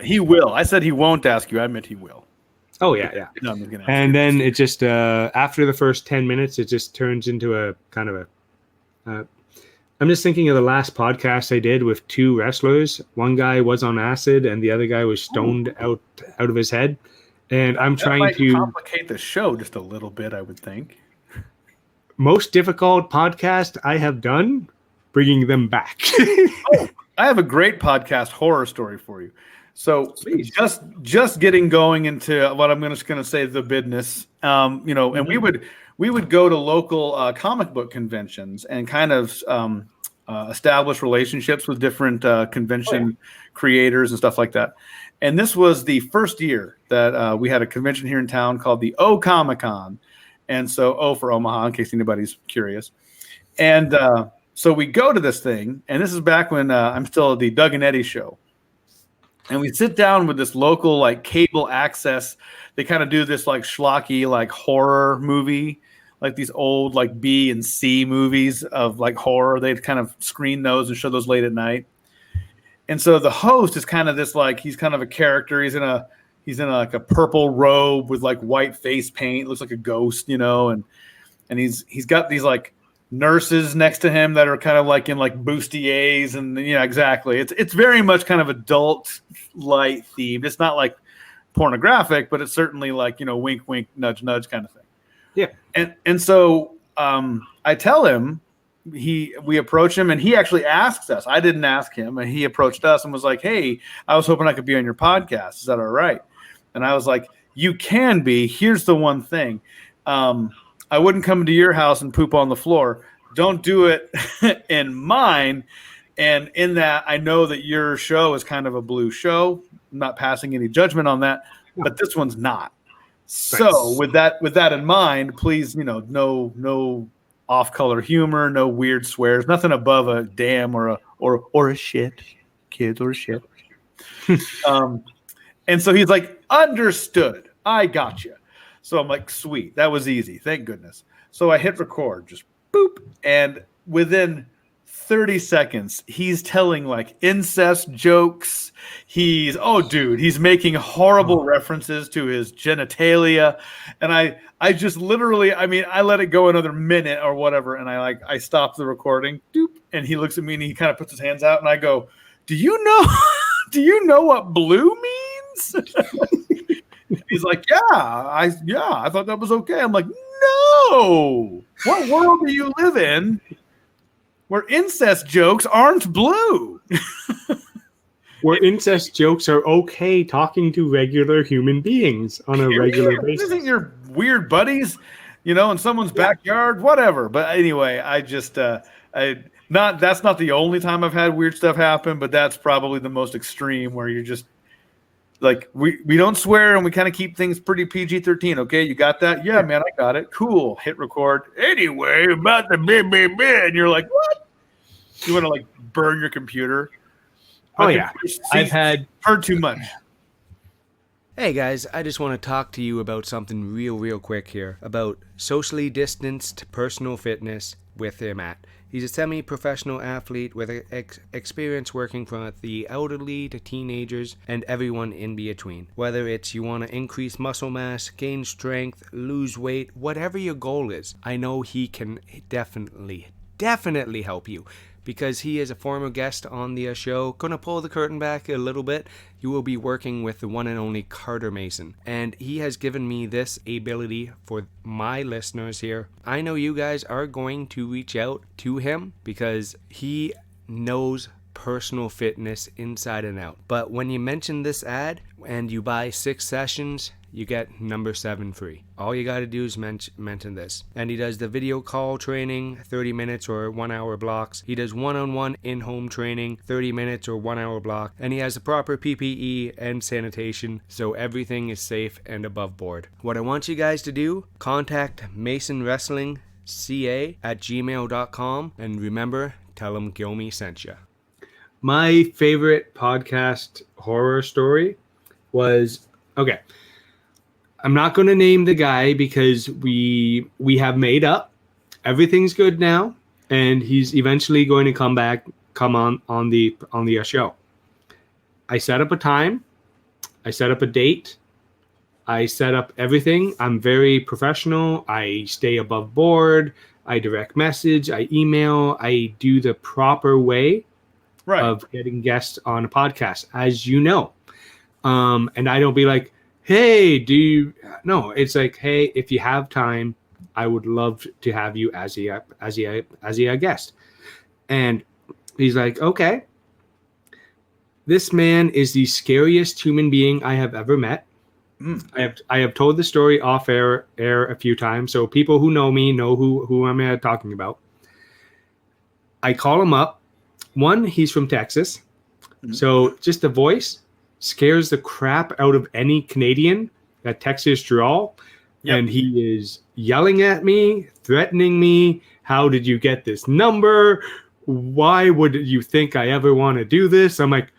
He will. I said he won't ask you. I meant he will. Oh yeah. No, I'm just gonna. And then it just after the first 10 minutes, it just turns into a kind of a. I'm just thinking of the last podcast I did with 2 wrestlers. One guy was on acid, and the other guy was stoned out of his head. And I'm trying to complicate the show just a little bit, I would think. Most difficult podcast I have done, bringing them back. I have a great podcast horror story for you. So please. just getting going into what I'm just going to say, the business, and we would go to local comic book conventions and kind of establish relationships with different convention creators and stuff like that. And this was the first year that we had a convention here in town called the O Comic Con. And so O for Omaha, in case anybody's curious. And so we go to this thing, and this is back when I'm still at the Doug and Eddie show. And we sit down with this local cable access. They kind of do this schlocky horror movie, like these old B and C movies of horror. They'd kind of screen those and show those late at night. And so the host is kind of this he's kind of a character. He's in a purple robe with white face paint. Looks like a ghost, and he's got these nurses next to him that are kind of in bustiers, and exactly. It's very much kind of adult light themed. It's not pornographic, but it's certainly wink wink nudge nudge kind of thing. Yeah. And so I tell him, we approach him, and he actually asks us. I didn't ask him, and he approached us and was like, "Hey, I was hoping I could be on your podcast. Is that all right?" And I was like, "You can be. Here's the one thing. I wouldn't come to your house and poop on the floor. Don't do it in mine. And in that, I know that your show is kind of a blue show. I'm not passing any judgment on that, but this one's not. So with that in mind, please, no off-color humor, no weird swears, nothing above a damn or a shit, kids or a shit. And so he's like, understood. I got you. So I'm like, sweet. That was easy. Thank goodness. So I hit record, just boop. And within 30 seconds, he's telling like incest jokes. He's making horrible references to his genitalia. And I just literally, I let it go another minute or whatever. And I stopped the recording. Doop. And he looks at me and he kind of puts his hands out and I go, do you know what blue means? He's like, I thought that was okay. I'm like, no. What world do you live in where incest jokes aren't blue? Where incest jokes are okay talking to regular human beings on a regular basis. Isn't your weird buddies, in someone's backyard, whatever. But anyway, I just that's not the only time I've had weird stuff happen, but that's probably the most extreme where you're just like, we don't swear and we kind of keep things pretty PG-13. Okay, you got that? Yeah, man, I got it. Cool. Hit record. Anyway, about the and you're like, what? You want to like burn your computer? Oh yeah, I've heard too much. Hey guys, I just want to talk to you about something real quick here about socially distanced personal fitness with him at. He's a semi-professional athlete with experience working from the elderly to teenagers and everyone in between. Whether it's you want to increase muscle mass, gain strength, lose weight, whatever your goal is, I know he can definitely help you. Because he is a former guest on the show. Gonna pull the curtain back a little bit. You will be working with the one and only Carter Mason. And he has given me this ability for my listeners here. I know you guys are going to reach out to him because he knows personal fitness inside and out. But when you mention this ad and you buy 6 sessions, you get number 7 free. All you gotta do is mention this. And he does the video call training, 30 minutes or 1 hour blocks. He does one-on-one in-home training, 30 minutes or 1 hour block. And he has the proper PPE and sanitation, so everything is safe and above board. What I want you guys to do, contact Mason Wrestling CA at gmail.com. And remember, tell him Guilmy sent you. My favorite podcast horror story was, okay, I'm not going to name the guy because we have made up. Everything's good now, and he's eventually going to come on the show. I set up a time. I set up a date. I set up everything. I'm very professional. I stay above board. I direct message. I email. I do the proper way of getting guests on a podcast, as you know. And I don't be like, hey, no, it's like, hey, if you have time, I would love to have you as a guest. And he's like, okay. This man is the scariest human being I have ever met. I have told the story off air a few times, so people who know me know who I'm talking about. I call him up. One, he's from Texas, so just the voice scares the crap out of any Canadian, that Texas drawl. Yep. And he is yelling at me, threatening me. How did you get this number? Why would you think I ever want to do this? I'm like,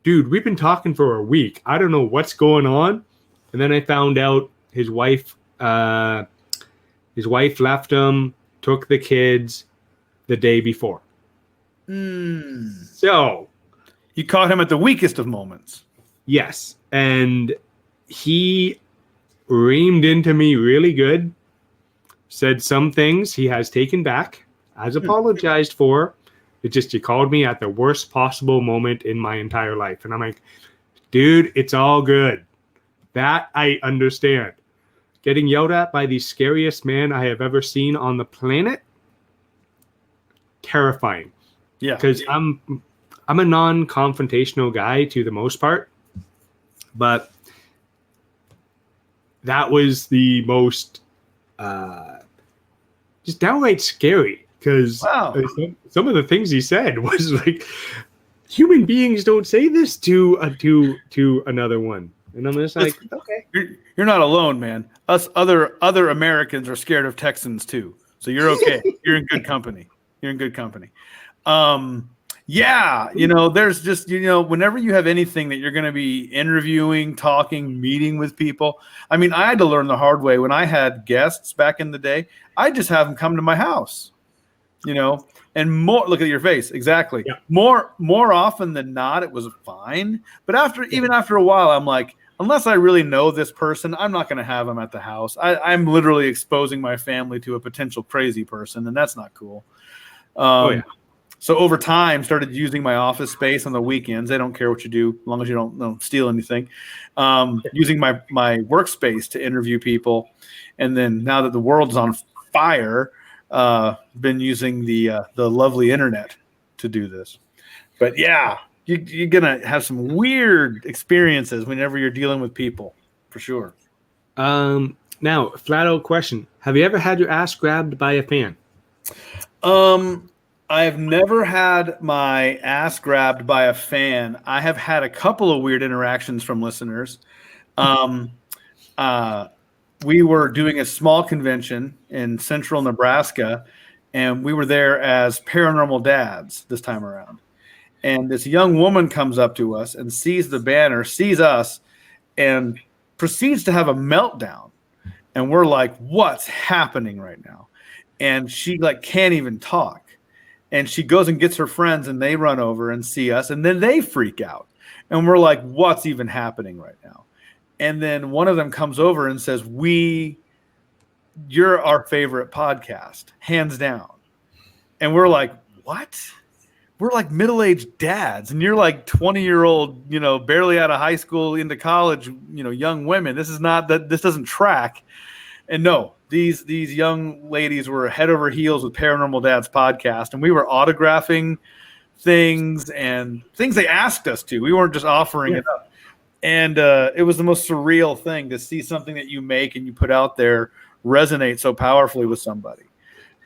dude, we've been talking for a week. I don't know what's going on. And then I found out his wife left him, took the kids the day before. So you caught him at the weakest of moments. Yes. And he reamed into me really good, said some things he has taken back, has apologized for. It just, you called me at the worst possible moment in my entire life. And I'm like, dude, it's all good. That I understand. Getting yelled at by the scariest man I have ever seen on the planet, terrifying. Yeah. Because I'm a non-confrontational guy to the most part. But that was the most just downright scary. because Wow. some of the things he said was like, human beings don't say this to another one, and I'm just like, okay, You're not alone, man. Us other Americans are scared of Texans too, so you're okay. You're in good company. You're in good company. Yeah, there's just, whenever you have anything that you're going to be interviewing, talking, meeting with people. I mean, I had to learn the hard way when I had guests back in the day. I just have them come to my house, and more. Look at your face. Exactly. Yeah. More often than not, it was fine. But even after a while, I'm like, unless I really know this person, I'm not going to have them at the house. I'm literally exposing my family to a potential crazy person, and that's not cool. So over time, started using my office space on the weekends. They don't care what you do, as long as you don't steal anything. Using my workspace to interview people, and then now that the world's on fire, been using the lovely internet to do this. But yeah, you're gonna have some weird experiences whenever you're dealing with people, for sure. Now, flat out question: have you ever had your ass grabbed by a fan? I have never had my ass grabbed by a fan. I have had a couple of weird interactions from listeners. We were doing a small convention in central Nebraska, and we were there as paranormal dads this time around. And this young woman comes up to us and sees the banner, sees us, and proceeds to have a meltdown. And we're like, what's happening right now? And she can't even talk. And she goes and gets her friends, and they run over and see us, and then they freak out. And we're like, what's even happening right now? And then one of them comes over and says, you're our favorite podcast, hands down. And we're like, what? We're like middle-aged dads, and you're like 20-year-old, barely out of high school into college, young women. This doesn't track. And no, these young ladies were head over heels with Paranormal Dads podcast, and we were autographing things and things they asked us to. We weren't just offering it up. And it was the most surreal thing to see something that you make and you put out there resonate so powerfully with somebody.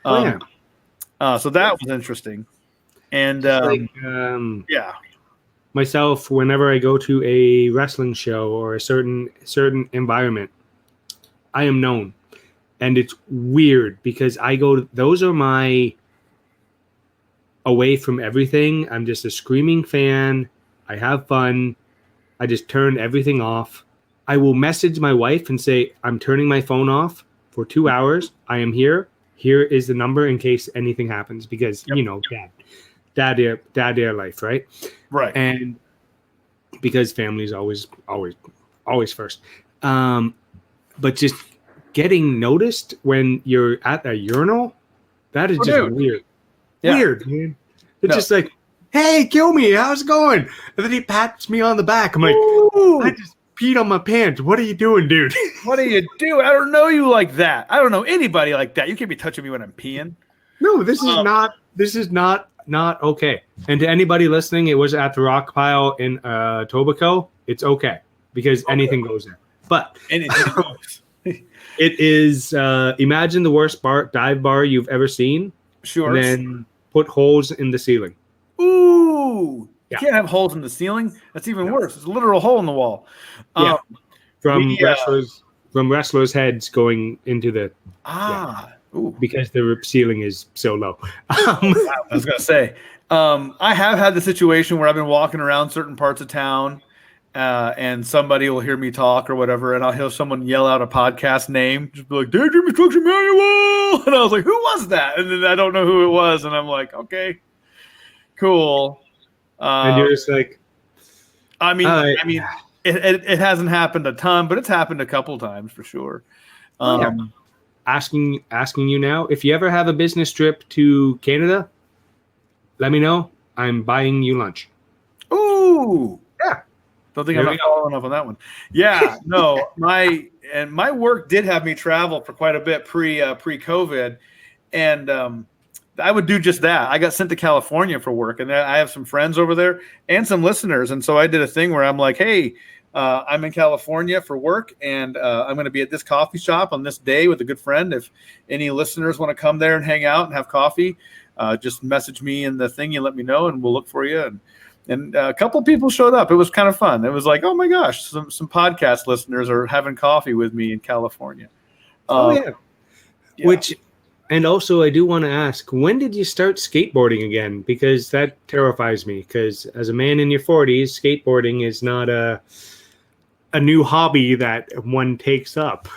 So that was interesting. And yeah, myself, whenever I go to a wrestling show or a certain environment, I am known. And it's weird because those are my away from everything. I'm just a screaming fan. I have fun. I just turn everything off. I will message my wife and say, I'm turning my phone off for 2 hours. I am here. Here is the number in case anything happens, because, dad air life, right? Right. And because family is always first. But just getting noticed when you're at a urinal, that is just weird. Yeah. Weird, man. It's just like, hey, Guilmy, how's it going? And then he pats me on the back. I'm like, I just peed on my pants. What are you doing, dude? What do you do? I don't know you like that. I don't know anybody like that. You can't be touching me when I'm peeing. No, this is not okay. And to anybody listening, it was at the rock pile in Tobaco. It's okay because anything goes there. But anything goes. It is, imagine the worst dive bar you've ever seen. Sure. And then put holes in the ceiling. Ooh. You can't have holes in the ceiling. That's even worse. It's a literal hole in the wall. From wrestlers' heads going into the... because the ceiling is so low. I was going to say, I have had the situation where I've been walking around certain parts of town, and somebody will hear me talk or whatever, and I'll hear someone yell out a podcast name, just be like, Daydream Instruction Manual! And I was like, who was that? And then I don't know who it was, and I'm like, okay, cool. And you're just like... I mean, it hasn't happened a ton, but it's happened a couple times for sure. Asking you now, if you ever have a business trip to Canada, let me know. I'm buying you lunch. Ooh. Yeah. Don't think I'm not following up on that one. Yeah, no, my work did have me travel for quite a bit pre-COVID, and I would do just that. I got sent to California for work, and I have some friends over there and some listeners, and so I did a thing where I'm like, hey, I'm in California for work, and I'm going to be at this coffee shop on this day with a good friend. If any listeners want to come there and hang out and have coffee, just message me in the thing. You let me know, and we'll look for you. And a couple of people showed up. It was kind of fun. It was like, oh my gosh, some podcast listeners are having coffee with me in California. Yeah. And also I do want to ask, when did you start skateboarding again? Because that terrifies me. Because as a man in your 40s, skateboarding is not a new hobby that one takes up.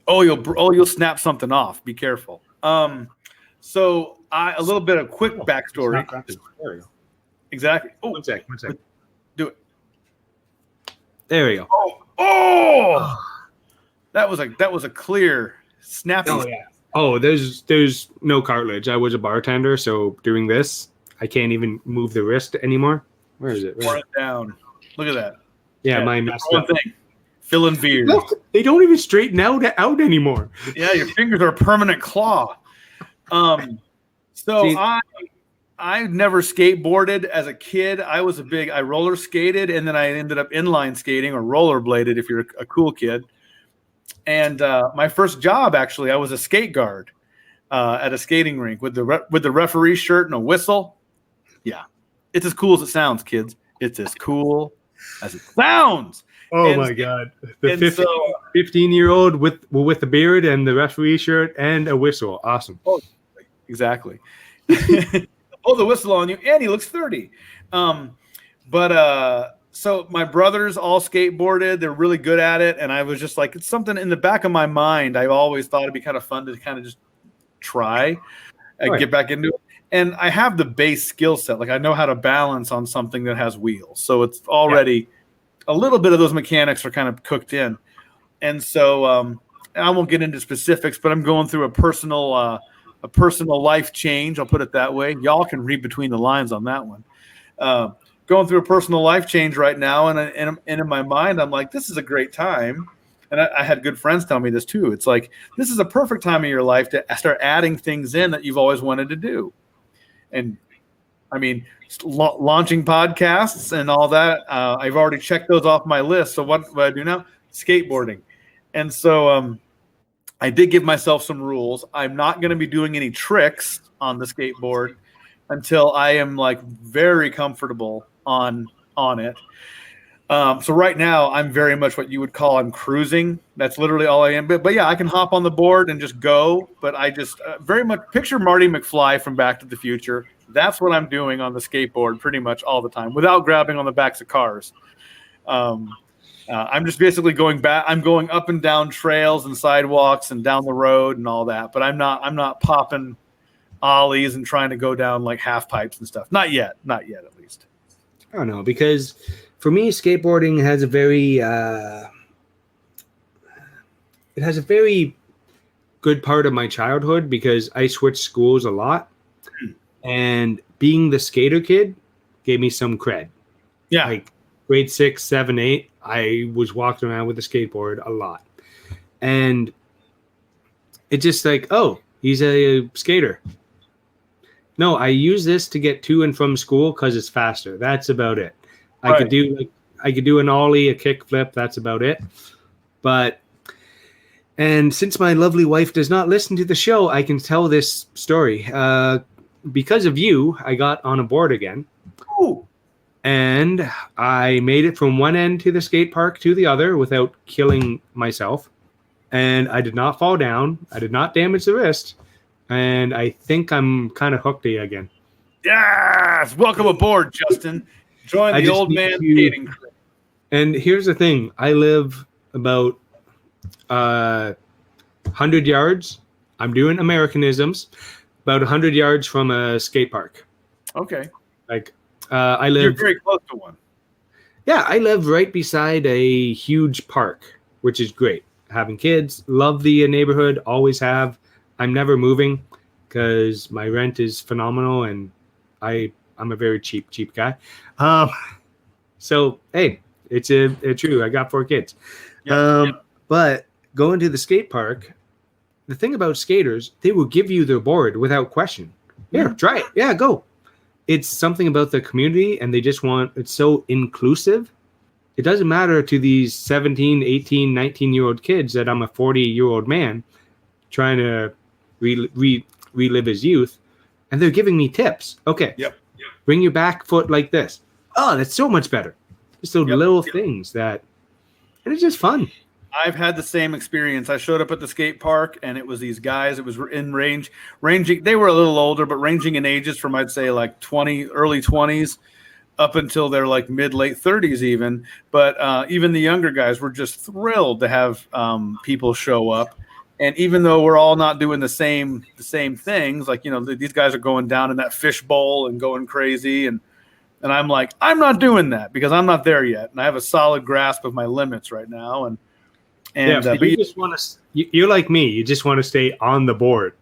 You'll snap something off. Be careful. So a little bit of quick backstory. There we go. Exactly. Oh, One sec. Do it. There we go. Oh! That was a clear snappy. Oh yeah. Oh, there's no cartilage. I was a bartender, so doing this, I can't even move the wrist anymore. Where is it? Pour it down. Look at that. Yeah, mine messed up. Thing. Filling beers. Look, they don't even straighten out anymore. Yeah, your fingers are a permanent claw. So I never skateboarded as a kid. I roller skated, and then I ended up inline skating or rollerbladed if you're a cool kid. And my first job, actually, I was a skate guard at a skating rink with the referee shirt and a whistle. Yeah, it's as cool as it sounds, kids. It's as cool as it sounds. Oh my God! The 15-year-old with the beard and the referee shirt and a whistle. Awesome. Oh, exactly. Oh, the whistle on you, and he looks 30. So my brothers all skateboarded. They're really good at it, and I was just like, it's something in the back of my mind. I've always thought it'd be kind of fun to kind of just try and get back into it. And I have the base skill set. Like I know how to balance on something that has wheels, so it's already a little bit of those mechanics are kind of cooked in. And so I won't get into specifics, but I'm going through a personal life change. I'll put it that way. Y'all can read between the lines on that one. Going through a personal life change right now. And in my mind, I'm like, this is a great time. And I had good friends tell me this too. It's like, this is a perfect time of your life to start adding things in that you've always wanted to do. And I mean, launching podcasts and all that. I've already checked those off my list. So what do I do now? Skateboarding. And so I did give myself some rules. I'm not going to be doing any tricks on the skateboard until I am like very comfortable on it. So right now I'm very much what you would call I'm cruising. That's literally all I am. But yeah, I can hop on the board and just go. But I just very much picture Marty McFly from Back to the Future. That's what I'm doing on the skateboard pretty much all the time without grabbing on the backs of cars. I'm just basically going back. I'm going up and down trails and sidewalks and down the road and all that. But I'm not popping ollies and trying to go down like half pipes and stuff. Not yet at least. I don't know, because for me, skateboarding has a very good part of my childhood because I switched schools a lot. And being the skater kid gave me some cred. Yeah. Like grade 6, 7, 8, I was walking around with a skateboard a lot. And it's just like, oh, he's a skater. No, I use this to get to and from school because it's faster. That's about it. Right. I could do an ollie, a kick flip. That's about it. And since my lovely wife does not listen to the show, I can tell this story. Because of you, I got on a board again. Ooh. And I made it from one end to the skate park to the other without killing myself. And I did not fall down. I did not damage the wrist. And I think I'm kind of hooked again. Yes! Welcome aboard, Justin. Join the old man skating crew. And here's the thing. I live about 100 yards. I'm doing Americanisms. About 100 yards from a skate park. Okay. Like I live. You're very close to one. Yeah, I live right beside a huge park, which is great. Having kids, love the neighborhood, always have. I'm never moving because my rent is phenomenal, and I'm a very cheap guy. So hey, it's true. I got 4 kids. But going to the skate park. The thing about skaters, they will give you their board without question. Here, try it. Yeah, go. It's something about the community, and they just it's so inclusive it doesn't matter to these 17, 18, 19-year-old kids that I'm a 40-year-old man trying to relive his youth, and they're giving me tips. Okay, bring your back foot like this. Oh, that's so much better. Just those little things that, and it's just fun. I've had the same experience. I showed up at the skate park, and it was these guys. It was in ranging. They were a little older, but ranging in ages from, I'd say, like early 20s up until their like late 30s even. But even the younger guys were just thrilled to have people show up. And even though we're all not doing the same things, like, these guys are going down in that fish bowl and going crazy, and I'm like, I'm not doing that because I'm not there yet, and I have a solid grasp of my limits right now. But you just want to. You're like me. You just want to stay on the board.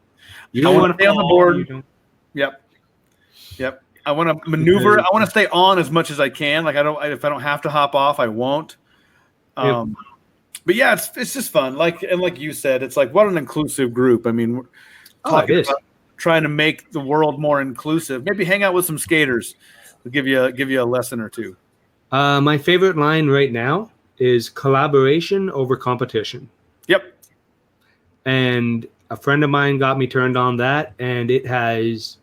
You don't want to stay on the board. Yep. I want to maneuver. I want to stay on as much as I can. Like if I don't have to hop off, I won't. But yeah, it's just fun. Like you said, it's like, what an inclusive group. I mean, we're talking about trying to make the world more inclusive. Maybe hang out with some skaters. We'll give you a lesson or two. My favorite line right now is collaboration over competition. Yep. And a friend of mine got me turned on that, and it has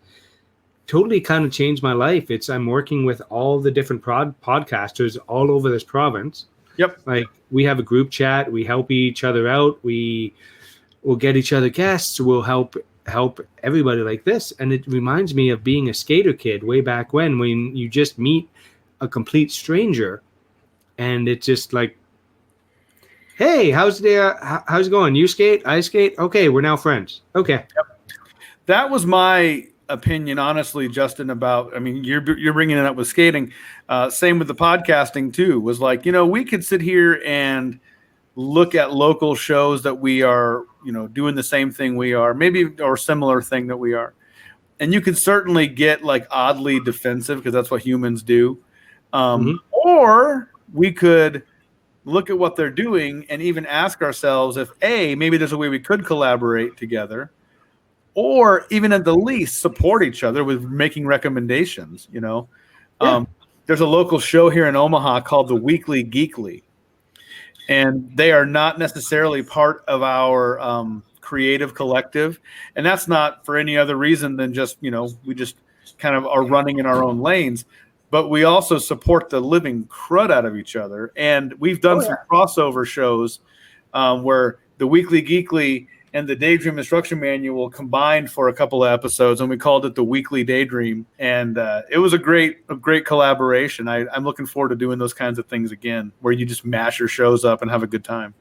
totally kind of changed my life. I'm working with all the different podcasters all over this province. Yep. Like, we have a group chat. We help each other out. We will get each other guests. We'll help everybody like this. And it reminds me of being a skater kid way back when you just meet a complete stranger, and it's just like, hey, how's it going? You skate? I skate? Okay, we're now friends. Okay. Yep. That was my opinion, honestly, Justin, about, I mean, you're bringing it up with skating. Same with the podcasting too, was like, we could sit here and look at local shows that we are, doing the same thing we are, maybe, or similar thing that we are. And you could certainly get like oddly defensive because that's what humans do. Or we could look at what they're doing and even ask ourselves if maybe there's a way we could collaborate together, or even at the least support each other with making recommendations. There's a local show here in Omaha called the Weekly Geekly, and they are not necessarily part of our creative collective, and that's not for any other reason than just we just kind of are running in our own lanes. But we also support the living crud out of each other. And we've done some crossover shows where the Weekly Geekly and the Daydream Instruction Manual combined for a couple of episodes, and we called it the Weekly Daydream. And it was a great collaboration. I'm looking forward to doing those kinds of things again, where you just mash your shows up and have a good time.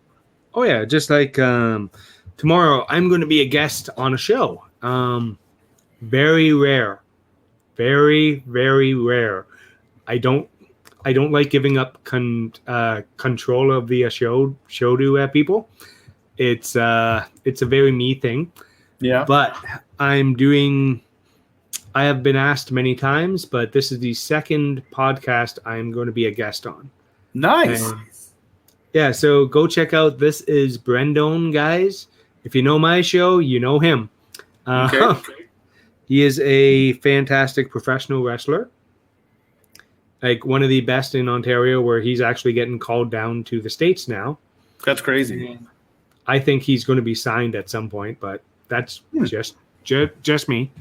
Oh, yeah. Just like tomorrow, I'm going to be a guest on a show. Very rare. Very, very rare. I don't like giving up control of the show to people. It's a very me thing. Yeah. But I have been asked many times, but this is the second podcast I'm going to be a guest on. Nice. And so go check out This Is Brendone, guys. If you know my show, you know him. Okay. He is a fantastic professional wrestler. Like one of the best in Ontario, where he's actually getting called down to the States now. That's crazy. I think he's going to be signed at some point, but that's just me.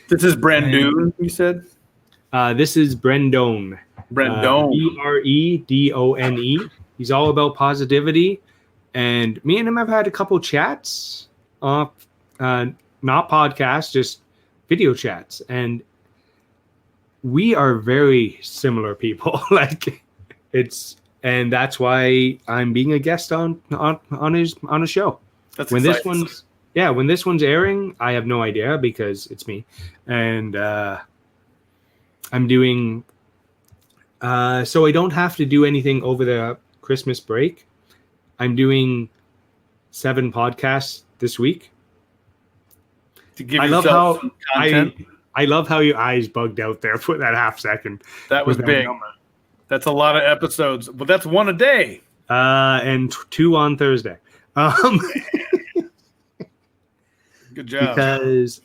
This is Brendone, you said? This is Brendone. Brendone. Bredone. He's all about positivity. And me and him have had a couple chats, not podcasts, just video chats. And we are very similar people. And that's why I'm being a guest on a show. That's when exciting. when this one's airing, I have no idea because it's me. And I'm doing so I don't have to do anything over the Christmas break. I'm doing 7 podcasts this week. To give yourself some content. I love how your eyes bugged out there for that half second. That was big. That's a lot of episodes, but that's 1 a day. And 2 on Thursday. Good job. Because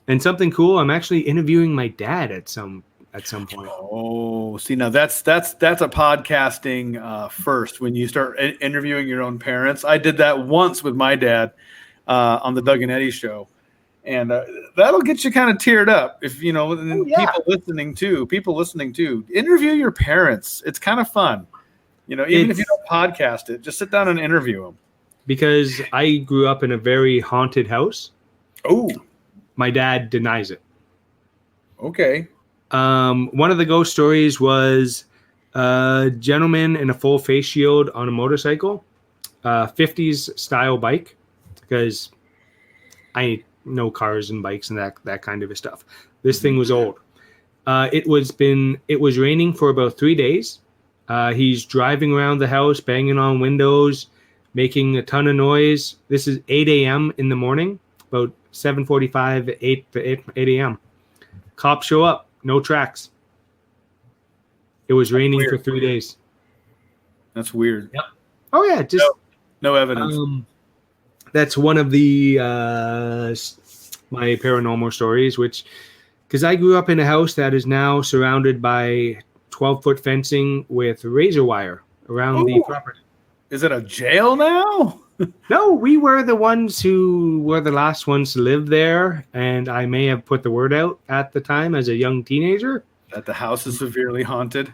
and something cool, I'm actually interviewing my dad at some at some point. Oh, see, now that's a podcasting first when you start interviewing your own parents. I did that once with my dad on the Doug and Eddie show, and that'll get you kind of teared up if people listening too. Interview your parents. It's kind of fun, even if you don't podcast it, just sit down and interview them. Because I grew up in a very haunted house. Oh, my dad denies it. Okay. One of the ghost stories was a gentleman in a full face shield on a motorcycle, 50s style bike, because I know cars and bikes and that kind of stuff. This thing was old. It was raining for about 3 days. He's driving around the house, banging on windows, making a ton of noise. This is 8 a.m. in the morning, about 7:45, 8 a.m. Cops show up. No tracks. It was raining for 3 days. That's weird. Yep. Oh yeah, just no evidence. That's one of the my paranormal stories, because I grew up in a house that is now surrounded by 12-foot fencing with razor wire around the property. Is it a jail now? No, we were the ones who were the last ones to live there, and I may have put the word out at the time as a young teenager that the house is severely haunted.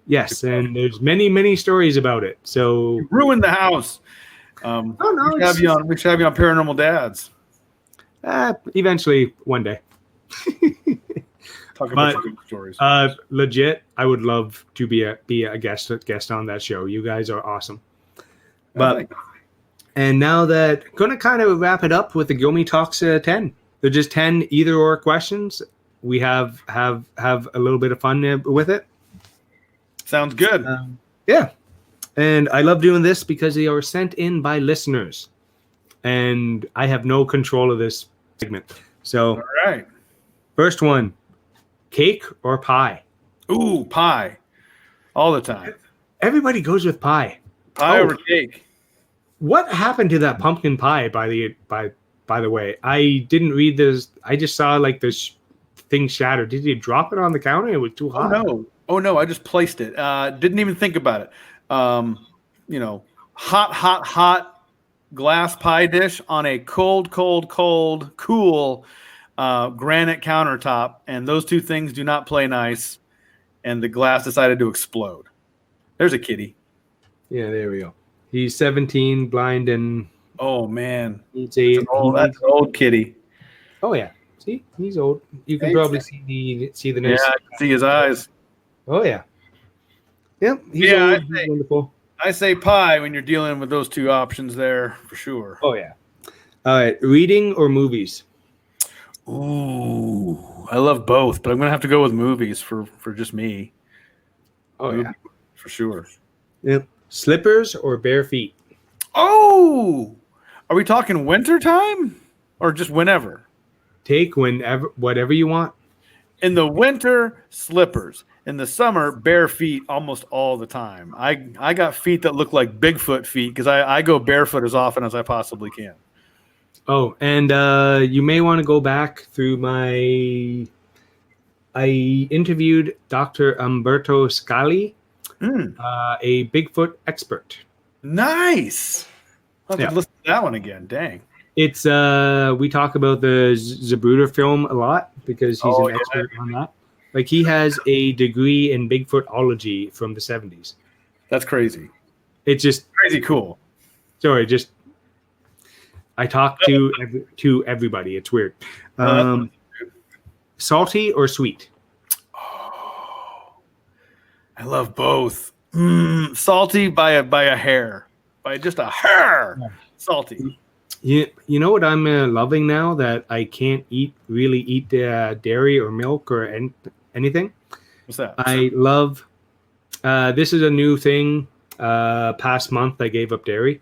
Yes, and there's many, many stories about it. So you ruined the house. No, we should have you on Paranormal Dads. Eventually, one day. Talk about some stories. Legit, I would love to be a guest on that show. You guys are awesome. And now that going to kind of wrap it up with the GuilmyTalks 10. They're just 10 either or questions. We have a little bit of fun with it. Sounds good. Yeah. And I love doing this because they are sent in by listeners. And I have no control of this segment. So, all right. First one, cake or pie? Ooh, pie. All the time. Everybody goes with pie. Pie over cake. What happened to that pumpkin pie, by the way? I didn't read this. I just saw like this thing shattered. Did you drop it on the counter? It was too hot. Oh no, I just placed it. Didn't even think about it. Hot glass pie dish on a cool granite countertop, and those two things do not play nice, and the glass decided to explode. There's a kitty. Yeah, there we go. He's 17, blind, and oh man, that's an old kitty. Oh yeah, see, he's old. You can probably see the nice. Yeah, I can see his eyes. Oh yeah. Yep. He's old. He's wonderful. I say pie when you're dealing with those two options there for sure. Oh yeah. All right, reading or movies? Ooh, I love both, but I'm gonna have to go with movies for just me. Oh yeah, for sure. Yep. Slippers or bare feet? Oh, are we talking winter time or just whenever? Take whatever you want. In the winter, slippers. In the summer, bare feet almost all the time. I got feet that look like Bigfoot feet because I go barefoot as often as I possibly can. Oh, and you may want to go back through I interviewed Dr. Umberto Scali, a Bigfoot expert. Nice. I'll have to listen to that one again. Dang. It's we talk about the Zapruder film a lot because he's an expert on that. Like he has a degree in Bigfootology from the 70s. That's crazy. It's just crazy cool. Sorry, I talk to everybody. It's weird. Salty or sweet? Oh, I love both. Salty by a hair, by just a hair. Salty. You know what I'm loving now that I can't really eat dairy or milk or anything? What's that? I love. This is a new thing. Past month I gave up dairy.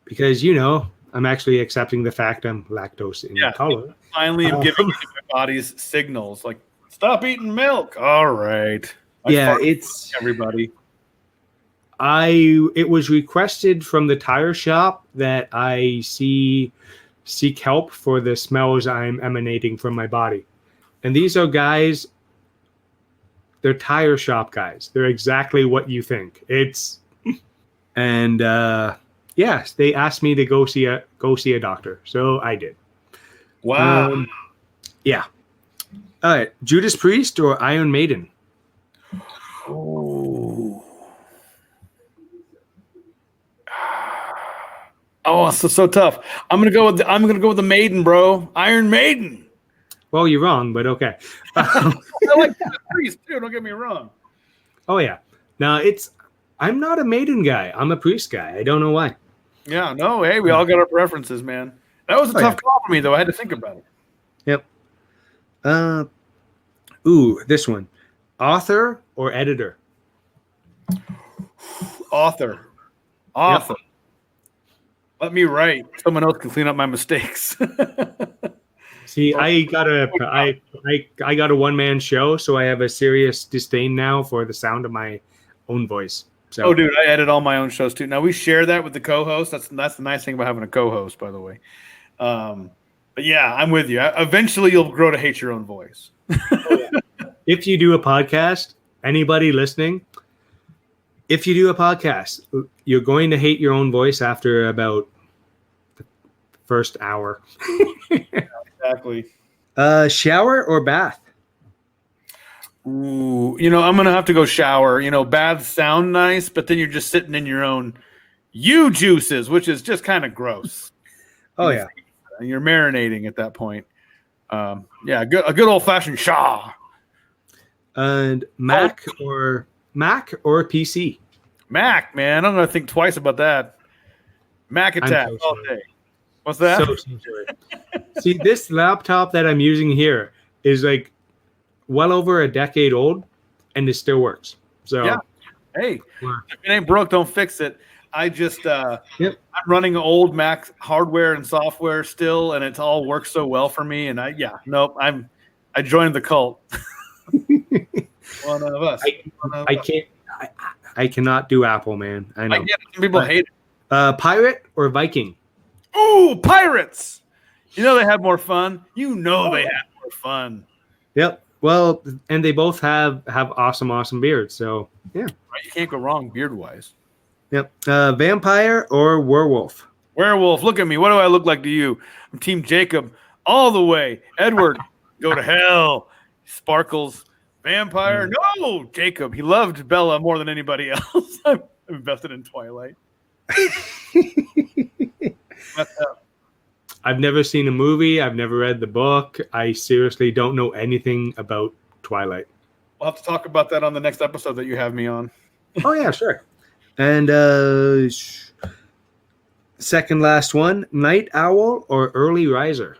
Because, I'm actually accepting the fact I'm lactose intolerant. Finally, I'm giving my body's signals like, stop eating milk. All right. It's everybody. It was requested from the tire shop that I seek help for the smells I'm emanating from my body. And these are guys, they're tire shop guys. They're exactly what you think. And yes, they asked me to go see a doctor. So I did. Wow. Yeah. All right. Judas Priest or Iron Maiden? Oh, so tough. I'm gonna go with the Maiden, bro. Iron Maiden. Well, you're wrong, but okay. I like Judas Priest too. Don't get me wrong. Oh yeah. Now I'm not a Maiden guy. I'm a Priest guy. I don't know why. Yeah. No. Hey, we all got our preferences, man. That was a tough call for me, though. I had to think about it. Yep. This one. Author or editor? Author. Yep. Let me write. Someone else can clean up my mistakes. See, I got a one-man show, so I have a serious disdain now for the sound of my own voice. So, oh, dude, I edit all my own shows too. Now we share that with the co-host. That's the nice thing about having a co-host, by the way. But yeah, I'm with you. Eventually, you'll grow to hate your own voice. if you do a podcast, anybody listening, if you do a podcast, you're going to hate your own voice after about the first hour. Exactly. Shower or bath? Ooh, I'm gonna have to go shower. Baths sound nice, but then you're just sitting in your own juices, which is just kind of gross. Oh yeah, and you're marinating at that point. A good old fashioned shower. And Mac or PC? Mac, man, I'm gonna think twice about that. Mac attack all day. What's that? So See, this laptop that I'm using here is like well over a decade old, and it still works. So, yeah. Hey, if it ain't broke, don't fix it. I just I'm running old Mac hardware and software still, and it all works so well for me. And I joined the cult. One of us. I cannot do Apple, man. I know. I get it. Some people hate it. Pirate or Viking? Ooh, pirates! They have more fun. They have more fun. Yep. Well, and they both have awesome beards. So yeah, you can't go wrong beard wise. Yep. Vampire or werewolf? Werewolf. Look at me. What do I look like to you? I'm Team Jacob all the way. Edward, go to hell. Sparkles. Vampire. No, Jacob. He loved Bella more than anybody else. I'm invested in Twilight. I've never seen a movie. I've never read the book. I seriously don't know anything about Twilight. We'll have to talk about that on the next episode that you have me on. Oh, yeah, sure. And second last one, night owl or early riser?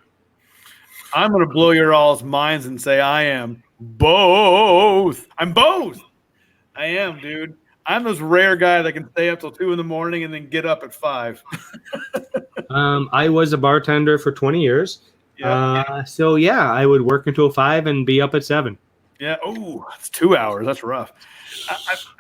I'm going to blow your all's minds and say I am both. I'm both. I am, dude. I'm this rare guy that can stay up till 2 a.m. and then get up at 5. I was a bartender for 20 years. Yeah. So, yeah, I would work until 5 and be up at 7. Yeah. Oh, that's 2 hours. That's rough.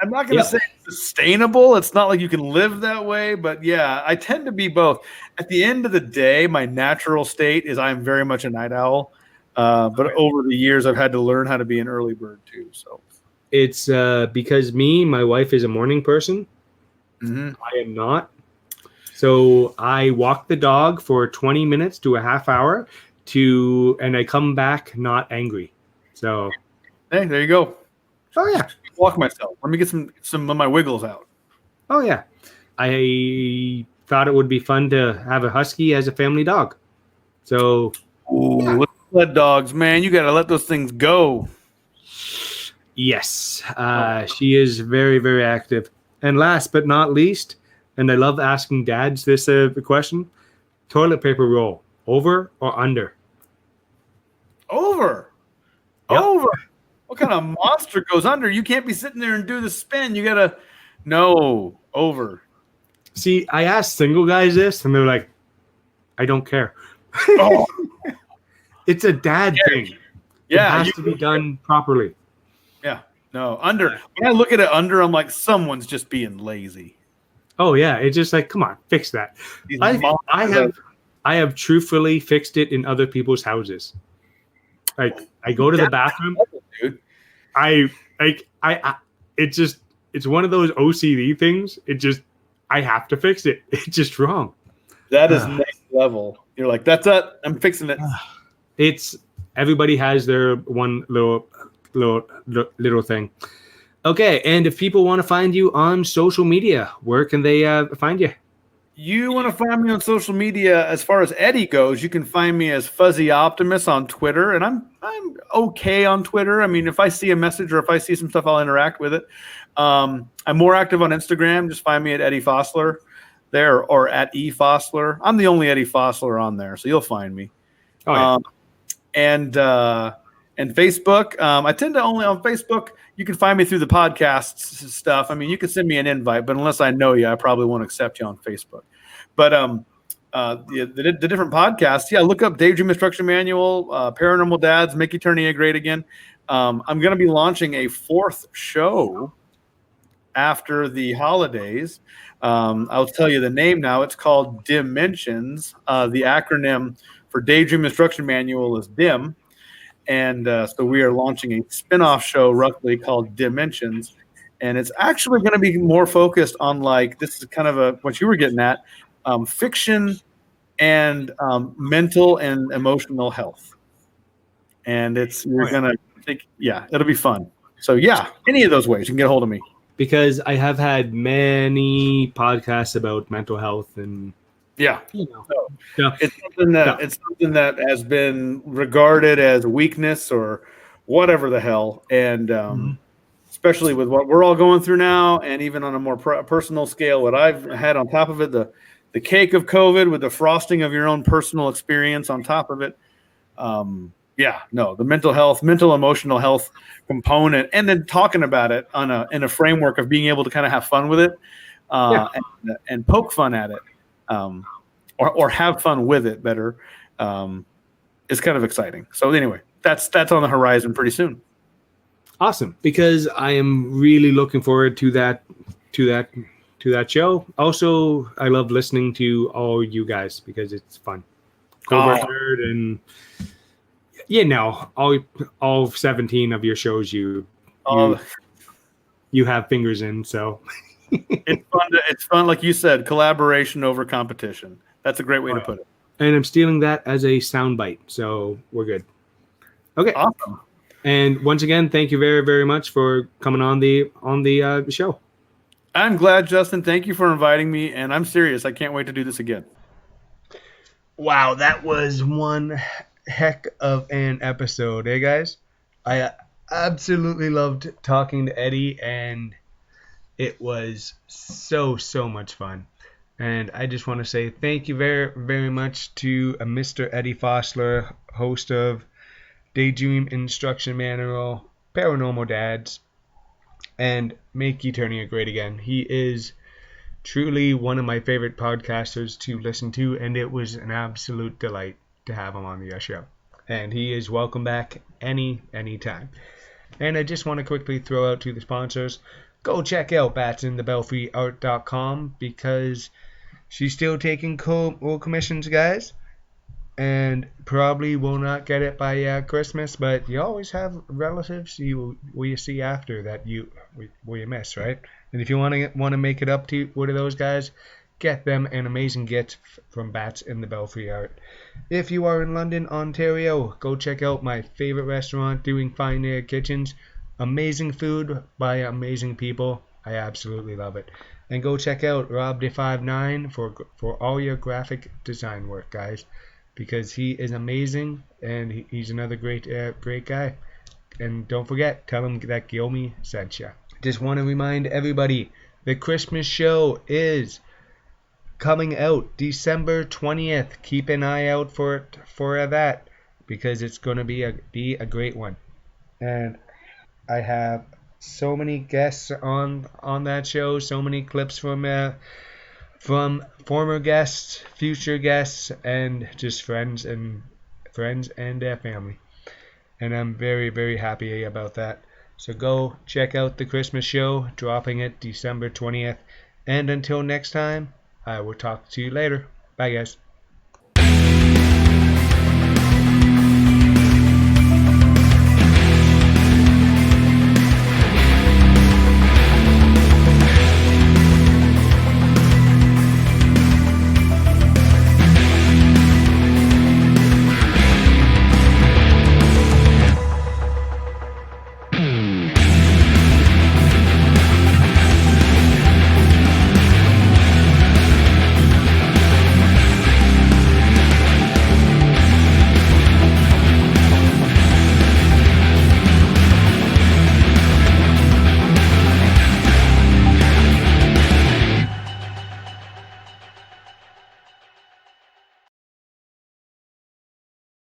I'm not going to say it's sustainable. It's not like you can live that way. But, yeah, I tend to be both. At the end of the day, my natural state is I'm very much a night owl. But over the years, I've had to learn how to be an early bird, too. So it's because my wife is a morning person. Mm-hmm. I am not. So I walk the dog for 20 minutes to a half hour and I come back not angry. So, hey, there you go. Oh, yeah. Walk myself. Let me get some of my wiggles out. Oh, yeah. I thought it would be fun to have a husky as a family dog. So, Sled dogs, man, you got to let those things go. Yes. She is very, very active. And last but not least, and I love asking dads this question, toilet paper roll, over or under? Over. Yep. Over. What kind of monster goes under? You can't be sitting there and do the spin. You got to, no, over. See, I asked single guys this, and they're like, I don't care. Oh. It's a dad thing. Yeah. It has to be done properly. Yeah. No, under. When I look at it under, I'm like, someone's just being lazy. Oh, yeah. It's just like, come on, fix that. I have truthfully fixed it in other people's houses. Like I go to the bathroom, Dude. it's one of those OCD things. I have to fix it. It's just wrong. That is next level. You're like, that's it. I'm fixing it. It's everybody has their one little thing. Okay, and if people want to find you on social media, where can they find you? You want to find me on social media as far as Eddie goes, you can find me as Fuzzy Optimus on Twitter, and I'm okay on Twitter. I mean, if I see a message or if I see some stuff, I'll interact with it. I'm more active on Instagram. Just find me at Eddie Fossler there or at E Fossler. I'm the only Eddie Fossler on there, so you'll find me. Oh, yeah. And Facebook. I tend to only on Facebook. You can find me through the podcasts stuff. I mean, you can send me an invite, but unless I know you, I probably won't accept you on Facebook. But the different podcasts, look up Daydream Instruction Manual, Paranormal Dads, Make Eternia Great Again. I'm going to be launching a 4th show after the holidays. I'll tell you the name now. It's called Dimensions. The acronym for Daydream Instruction Manual is DIM. And so we are launching a spin-off show roughly called Dimensions. And it's actually going to be more focused on, like, this is kind of what you were getting at, fiction and mental and emotional health. And you're going to think, it'll be fun. So, any of those ways you can get a hold of me. Because I have had many podcasts about mental health and it's something that has been regarded as weakness or whatever the hell, and especially with what we're all going through now, and even on a more personal scale, what I've had on top of it, the cake of COVID with the frosting of your own personal experience on top of it. The mental emotional health component, and then talking about it in a framework of being able to kind of have fun with it, and poke fun at it. Or have fun with it better, is kind of exciting. So anyway, that's on the horizon pretty soon. Awesome, because I am really looking forward to that show. Also, I love listening to all you guys because it's fun. Nerd and all 17 of your shows you have fingers in. So it's fun, like you said, collaboration over competition. That's a great way to put it. And I'm stealing that as a soundbite, so we're good. Okay. Awesome. And once again, thank you very, very much for coming on the show. I'm glad, Justin. Thank you for inviting me, and I'm serious. I can't wait to do this again. Wow, that was one heck of an episode, eh, guys? I absolutely loved talking to Eddie, and it was so much fun. And I just want to say thank you very, very much to Mr. Eddie Fossler, host of Daydream Instruction Manual, Paranormal Dads, and Make Eternia Great Again. He is truly one of my favorite podcasters to listen to, and it was an absolute delight to have him on the show. And he is welcome back anytime. And I just want to quickly throw out to the sponsors, go check out batsinthebelfryart.com because she's still taking commissions, guys, and probably will not get it by Christmas, but you always have relatives you see after that you miss, right? And if you want to make it up to one of those guys, get them an amazing gift from Bats in the Belfry Art. If you are in London, Ontario, go check out my favorite restaurant, Doing Fine Air Kitchens. Amazing food by amazing people. I absolutely love it. And go check out Rob De59 for all your graphic design work, guys, because he is amazing and he's another great guy. And don't forget, tell him that Guilmy sent you. Just want to remind everybody, the Christmas show is coming out December 20th. Keep an eye out for that because it's going to be a great one. And I have so many guests on that show, so many clips from former guests, future guests, and just friends and family. And I'm very, very happy about that. So go check out the Christmas show, dropping it December 20th. And until next time, I will talk to you later. Bye, guys.